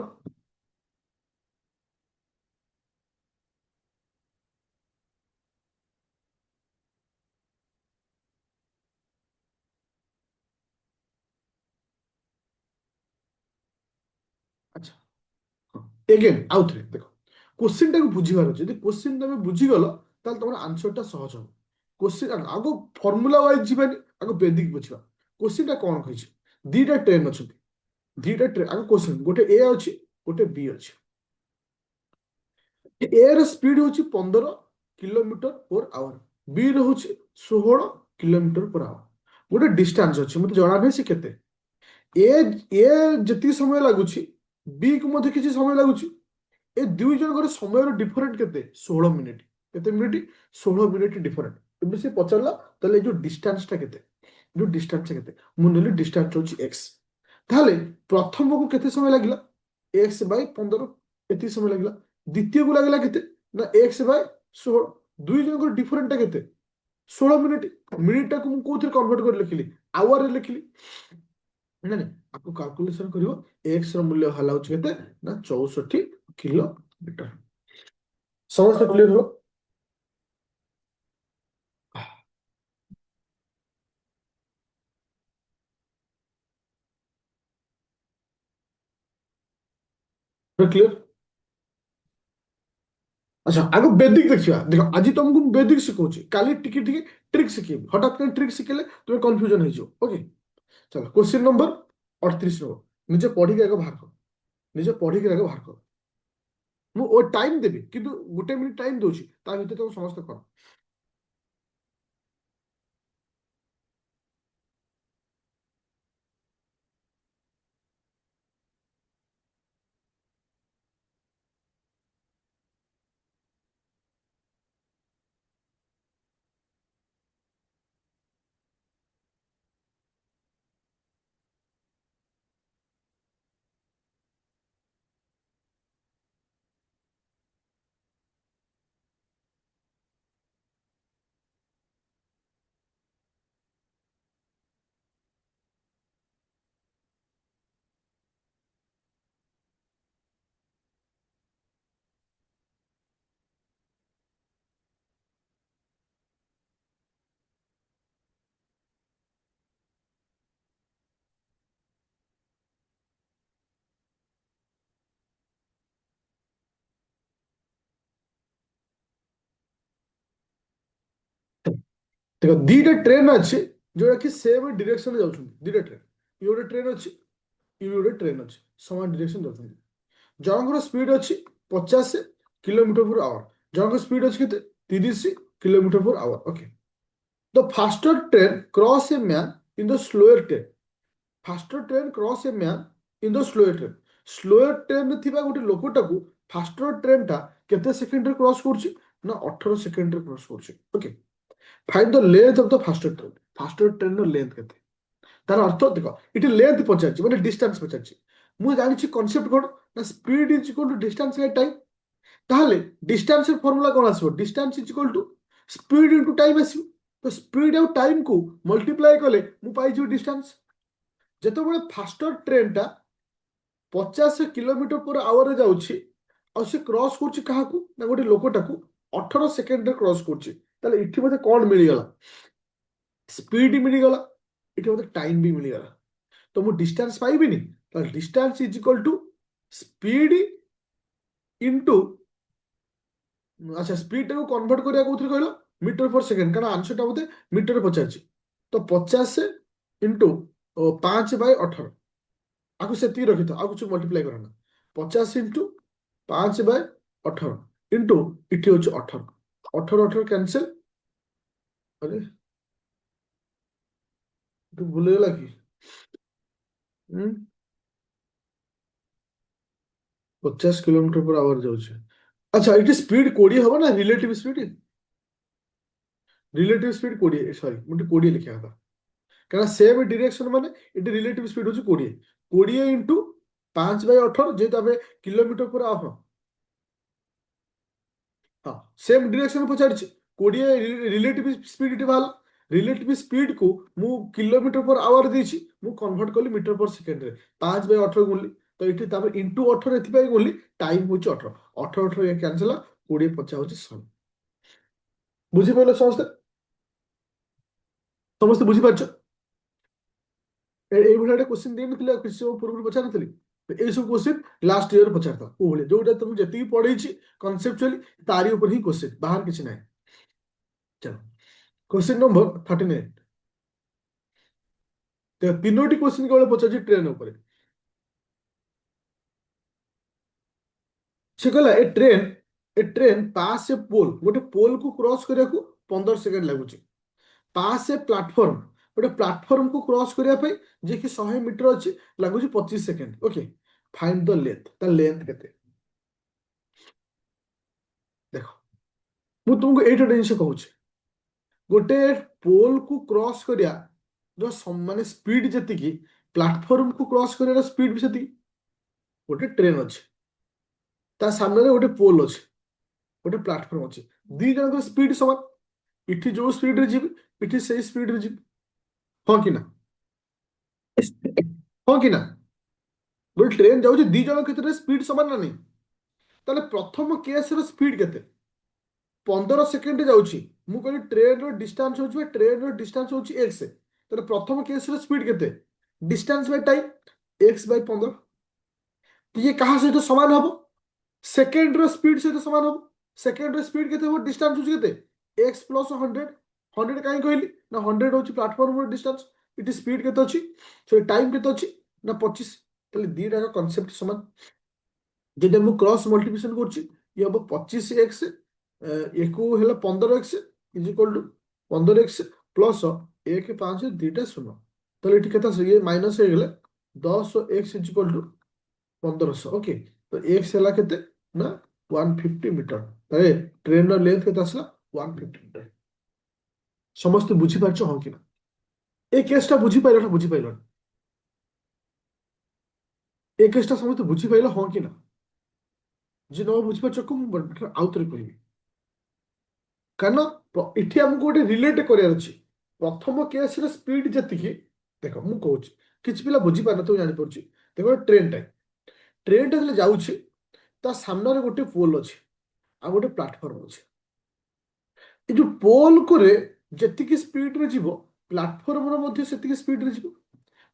ଆଚ୍ଛା ଏଗେନ୍ ଆଉ ଥରେ ଦେଖ, କୋଶ୍ଚିନ୍ଟାକୁ ବୁଝିବାର ଅଛି। ଯଦି କୋଶ୍ଚିନ୍ ତମେ ବୁଝିଗଲ ତାହେଲେ ତମର ଆନ୍ସରଟା ସହଜ ହବ। କୋଶ୍ଚିନ୍ ଆଗ ଫର୍ମୁଲା ୱାଇଜ ଯିବାନି, ଆଗ ବେଦିକ ବୁଝିବା। କୋଶ୍ଚିନ୍ଟା କ'ଣ କହିଛି? ଦିଟା ଟ୍ରେନ୍ ଅଛନ୍ତି, ଦିଟା ଟ୍ରେନ୍। ଆଗ କୋଶ୍ଚିନ୍, ଗୋଟେ ଏ ଅଛି, ଗୋଟେ ବି ଅଛି। ଏ ର ସ୍ପିଡ ହଉଛି 15 କିଲୋମିଟର ପର ଆୱାର, ବି ର ହଉଛି 16 କିଲୋମିଟର ପର ଆୱାର। ଗୋଟେ ଡିଷ୍ଟାନ୍ସ ଅଛି, ମତେ ଜଣା ନାହିଁ ସେ କେତେ। ଏ ଯେତିକି ସମୟ ଲାଗୁଛି, ବି କୁ ମଧ୍ୟ କିଛି ସମୟ ଲାଗୁଛି। ଏ ଦୁଇ ଜଣଙ୍କର ସମୟର ଡିଫରେଣ୍ଟ କେତେ? 16 ମିନିଟ୍। କେତେ ମିନିଟ୍? 16 minute different. ଏବେ ସେ ପଚାରିଲା ତାହେଲେ ଏ ଯୋଉ ଡିଷ୍ଟାନ୍ସଟା କେତେ? ଯୋଉ ଡିଷ୍ଟାନ୍ସଟା କେତେ? ମୁଁ ନେଲି ଡିଷ୍ଟାନ୍ସ ହଉଛି ଏକ୍ସ। ତାହେଲେ ପ୍ରଥମକୁ କେତେ ସମୟ ଲାଗିଲା? ଏକ୍ସ ବାଇ 15 ଏତିକି ସମୟ ଲାଗିଲା। ଦ୍ୱିତୀୟକୁ ଲାଗିଲା କେତେ? ନା ଏକ୍ସ ବାଇ 16। ଦୁଇ ଜଣଙ୍କର ଡିଫରେଣ୍ଟଟା କେତେ? 16 ମିନିଟ୍। ମିନିଟ୍ଟାକୁ ମୁଁ କୋଉଥିରେ କନଭର୍ଟ କରି ଲେଖିଲି? ଆୱାରରେ ଲେଖିଲି ନା ନାଇଁ? ଆକୁ କାଲକୁଲେସନ କରିବ। ଏକ୍ସ ର ମୂଲ୍ୟ ହେଲା ହଉଛି କେତେ? ନା 64 କିଲୋମିଟର। ସମସ୍ତେ କ୍ଲିୟର ହବ? କ୍ଲିୟର? ଆଚ୍ଛା ଆଗ ବେଦିକ ଦେଖିବା। ଦେଖ ଆଜି ତମକୁ ମୁଁ ବେଦିକ ଶିଖଉଛି, କାଲି ଟିକେ ଟିକେ ଟ୍ରିକ୍ ଶିଖେଇବି। ହଠାତ୍ କରି ଟ୍ରିକ୍ ଶିଖେଇଲେ ତୁମେ କନଫ୍ୟୁଜନ ହେଇଯିବ। ଓକେ ଚलो କ୍ୱେଶ୍ଚିନ୍ ନମ୍ବର 38 ନବ। ନିଜେ ପଢିକି ଆଗ ବାହାର କର, ନିଜେ ପଢିକି ଆଗ ବାହାର କର। ମୁଁ ଓ ଟାଇମ ଦେବି, କିନ୍ତୁ 1 ମିନିଟ୍ ଟାଇମ ଦଉଛି, ତା ଭିତରେ ତମେ ସମସ୍ତେ କର। ଦେଖ ଦିଟା ଟ୍ରେନ୍ ଅଛି ଯୋଉଟା କି ସେମ୍ ଡିରେକ୍ସନରେ ଯାଉଛନ୍ତି। ଦିଟା ଟ୍ରେନ୍, ଇଏ ଗୋଟେ ଟ୍ରେନ୍ ଅଛି, ଇଏ ଗୋଟେ ଟ୍ରେନ୍ ଅଛି, ସମାନ ଡିରେକ୍ସନ ଯାଉଛନ୍ତି। ଜଣଙ୍କର ସ୍ପିଡ୍ ଅଛି 50 କିଲୋମିଟର ପର ଆୱାର, ଜଣଙ୍କର ସ୍ପିଡ୍ ଅଛି କେତେ? 30 kilometre per hour. Okay, the faster train cross a man in the slower train. Faster train cross a man in the slower train. Slower ଟ୍ରେନ୍ରେ ଥିବା ଗୋଟେ ଲୋକଟାକୁ ଫାଷ୍ଟର ଟ୍ରେନ୍ଟା କେତେ ସେକେଣ୍ଡରେ କ୍ରସ୍ କରୁଛି? ନା 18 ସେକେଣ୍ଡରେ କ୍ରସ୍ କରୁଛି। Okay, find the length of the faster train. Faster ট্রেনର লেন্ଥ କେତେ? ତାର ଅର୍ଥ ଦେଖ, ଏଠି ଲେନ୍ଥ ପଚାରିଛି, ମାନେ ଡିଷ୍ଟାନ୍ସ ପଚାରିଛି। ମୁଁ ଜାଣିଛି କନସେପ୍ଟ କ'ଣ? ନା speed is equal two distance by time. ତାହେଲେ ଡିଷ୍ଟାନ୍ସର ଫର୍ମୁଲା କ'ଣ ଆସିବ? Distance is equal two speed into time ଆସିବ। ତ ସ୍ପିଡ୍ ଆଉ ଟାଇମ୍କୁ ମଲ୍ଟିପ୍ଲାଏ କଲେ ମୁଁ ପାଇଯିବି ଡିଷ୍ଟାନ୍ସ। ଯେତେବେଳେ ଫାଷ୍ଟର ଟ୍ରେନଟା 50 କିଲୋମିଟର ପର ଆୱାରରେ ଯାଉଛି, ଆଉ ସେ କ୍ରସ୍ କରୁଛି କାହାକୁ? ନା ଗୋଟେ ଲୋକଟାକୁ 18 ସେକେଣ୍ଡରେ କ୍ରସ୍ କରୁଛି। ତାହେଲେ ଏଠି ମତେ କ'ଣ ମିଳିଗଲା? ସ୍ପିଡ୍ ମିଳିଗଲା, ଏଠି ମତେ ଟାଇମ୍ ବି ମିଳିଗଲା। ତ ମୁଁ ଡିଷ୍ଟାନ୍ସ ପାଇବିନି? ତାହେଲେ distance is equal two speed into, ଆଚ୍ଛା ସ୍ପିଡଟାକୁ କନଭର୍ଟ କରିବା କୋଉଥିରେ କହିଲ? ମିଟର ପର ସେକେଣ୍ଡ, କାରଣ ଆନ୍ସରଟା ମତେ ମିଟର ପଚାରିଛି। ତ 50 ଇଣ୍ଟୁ 5/18, आगु से रखी था आगु मल्टीप्लाई करना 50 इंटू 5/18 इंटू इटी हूँ 18 18 18 कैंसिल अरे भूलगला कि 50 किलोमीटर पर आवर जाऊे अच्छा ये स्पीड 20 हम ना रिलेटिव स्पीड 20 सॉरी मुझे 20 लिखा था क्या सेम डिरेक्शन माने ये रिलेटिव स्पीड हूँ 20 20 इंटू 5/18 जेहेतु आम किलोमीटर पर आवर हाँ सेम डिरेक्शन पचार 20 रिलेटिव स्पीड ये बाहर रिलेटिव स्पीड को मु किलोमीटर पर आवर देछि मु कन्वर्ट कली मीटर पर सेकेंड रे 5/18 गुणली तो ये इंटू 18 एथि गुणली टाइम हूँ 18 18 18 कैंसिल 20 50 हूँ 100 बुझिपारे समस्ते समस्ते बुझिपार এইভাবে একটা কোশ্চিন ଦେଇନଥିଲି ଆଉ କିଛି ସମୟ ପୂର୍ବରୁ ପଚାରିନଥିଲି ଏଇସବୁ କୋଶ୍ଚିନ୍ ଲାଷ୍ଟ ଇୟର ପଚାରିଥାଉ କୋଉଭଳି ଯୋଉଟା ତମକୁ ଯେତିକି ପଢେଇଛି କନସେପଚୁଆଲି ତାରି ଉପରେ ହିଁ କୋଶ୍ଚିନ୍ ବାହାର କିଛି ନାହିଁ ଚାଲ କୋଶ୍ଚିନ୍ ନମ୍ବର 39 ତିନୋଟି କୋଶ୍ଚିନ୍ କେବଳ ପଚାରୁଛି ଟ୍ରେନ ଉପରେ ସେ କହିଲା ଏ ଟ୍ରେନ ପାସ୍ ଏ ପୋଲ ଗୋଟେ ପୋଲ କୁ କ୍ରସ କରିବାକୁ 15 ସେକେଣ୍ଡ ଲାଗୁଛି पास ए प्लाटफर्म गोटे प्लाटफर्म को क्रॉस करने जे कि 100 मीटर अच्छी लगुच 25 second okay find the length ता लेंथ केते देखो मु तुमको एटा जिनिस कहूँ गोटे पोल को क्रॉस करिया जो माने स्पीड जति प्लाटफर्म को क्रॉस करिया स्पीड भी सेति गोटे ट्रेन अच्छे ता सामने गोटे पोल अच्छे गोटे प्लाटफर्म अच्छे दी जन स्पीड समान इठी जो स्पीड रे जीवी इठी से स्पीड रे जीवी हाँ कि ना हाँ कि ना गोटे ट्रेन जाऊँ दी जन क्षेत्र स्पीड समान ना नहीं ताले प्रथम केस रो स्पीड केते 15 सेकेंड जाउची मु कहली ट्रेन रो डिस्टेंस होची ट्रेन रो डिस्टेंस होची x ताले प्रथम केस रो स्पीड केते डिस्टेंस बाय टाइम x/15 ये कहा सहित समान हबो सेकेंड रो स्पीड सहित समान हबो सेकेंड रो स्पीड केते हो डिस्टेंस होची केते x + 100 100 काई कहली ना 100 होची प्लेटफॉर्म रो डिस्टेंस इट स्पीड केते अछि सो टाइम केते अछि ना 25 ताले दीटा का कांसेप्ट समान जेटा मु क्रॉस मल्टीप्लिकेशन करछि ये हम 25x एकू हेला 15x is equal to 15x plus 1 5 2टा 0 तो ये केता ये माइनस हो गेले 10x is equal to 1500 okay तो x हेला केते ना 150 मीटर ताले ट्रेन रो लेंथ केता आसला 150 मीटर समस्त बुझी पारछ हो कि ना ए केसटा बुझी पाइलो ना बुझी पाइलो ए केसटा समस्त बुझी पाइलो हो कि ना जे न बुझी पारछ को आउतरे कहबी कारण इठी हमको गोटे रिलेट करार अच्छी प्रथम केस स्पीड जी देख मु कहूँ किसी पिला बुझी पार तो जापर देख ट्रेन टाइम जाऊँगी ता सामने गोटे पोल अच्छे आ गोटे प्लाटफर्म अच्छे ये जो पोल को जी स्पीड रे जीवो प्लाटफर्म स्पीड रे जीवो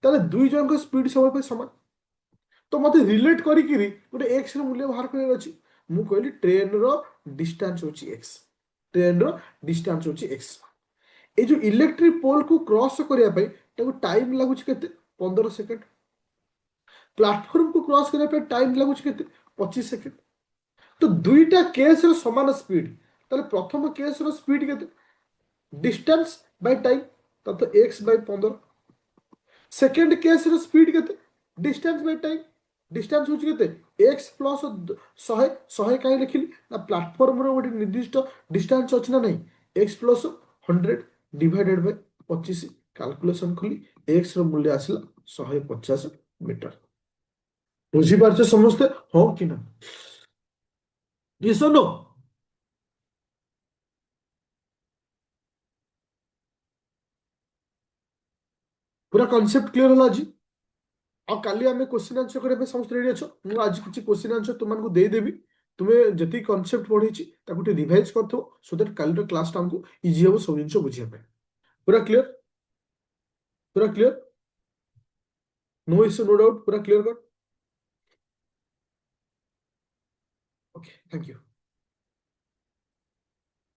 ताले दुई जन स्पीड समय समान तो मत रिलेट करी गोटे एक्स मूल्य बाहर कर मु कहली ट्रेन रो डिस्टेंस होची एक्स ट्रेन रो डिस्टेंस होची एक्स ए जो इलेक्ट्रिक पोल को क्रॉस करिया पई ताको टाइम लागुच केते 15 सेकंड प्लेटफॉर्म को क्रॉस करिया पई टाइम लागुच केते 25 सेकंड तो दुईटा केस रो समान स्पीड ताले प्रथम केस रो स्पीड केते डिस्टेंस बाय टाइम तो x/15 सेकंड केस रो स्पीड केते डिस्टेंस बाय टाइम डिस्टेंस होची केते x प्लस 100 100 काहे लिखिली ना प्लेटफॉर्म रो गोटे निर्दिष्ट डिस्टेंस अछि ना नहीं x plus 100 divided by 25 calculation कली x रो मूल्य आसला 150 मीटर बुझी पारछ समस्ते हो कि ना ये सुनो पूरा कांसेप्ट क्लियर होला जी आ काली आमे क्वेश्चन आंसर करे समस्त रेडी अछो मु आज किछि क्वेश्चन आंसर तुमन को दे देबी तुम्हें जति कांसेप्ट पढिछि ताकू टे रिवाइज करथो सो दैट काली रो क्लास टाइम को इजी हो सब जिंस बुझिया पे पूरा clear no issue no doubt पूरा क्लियर कर ओके थैंक यू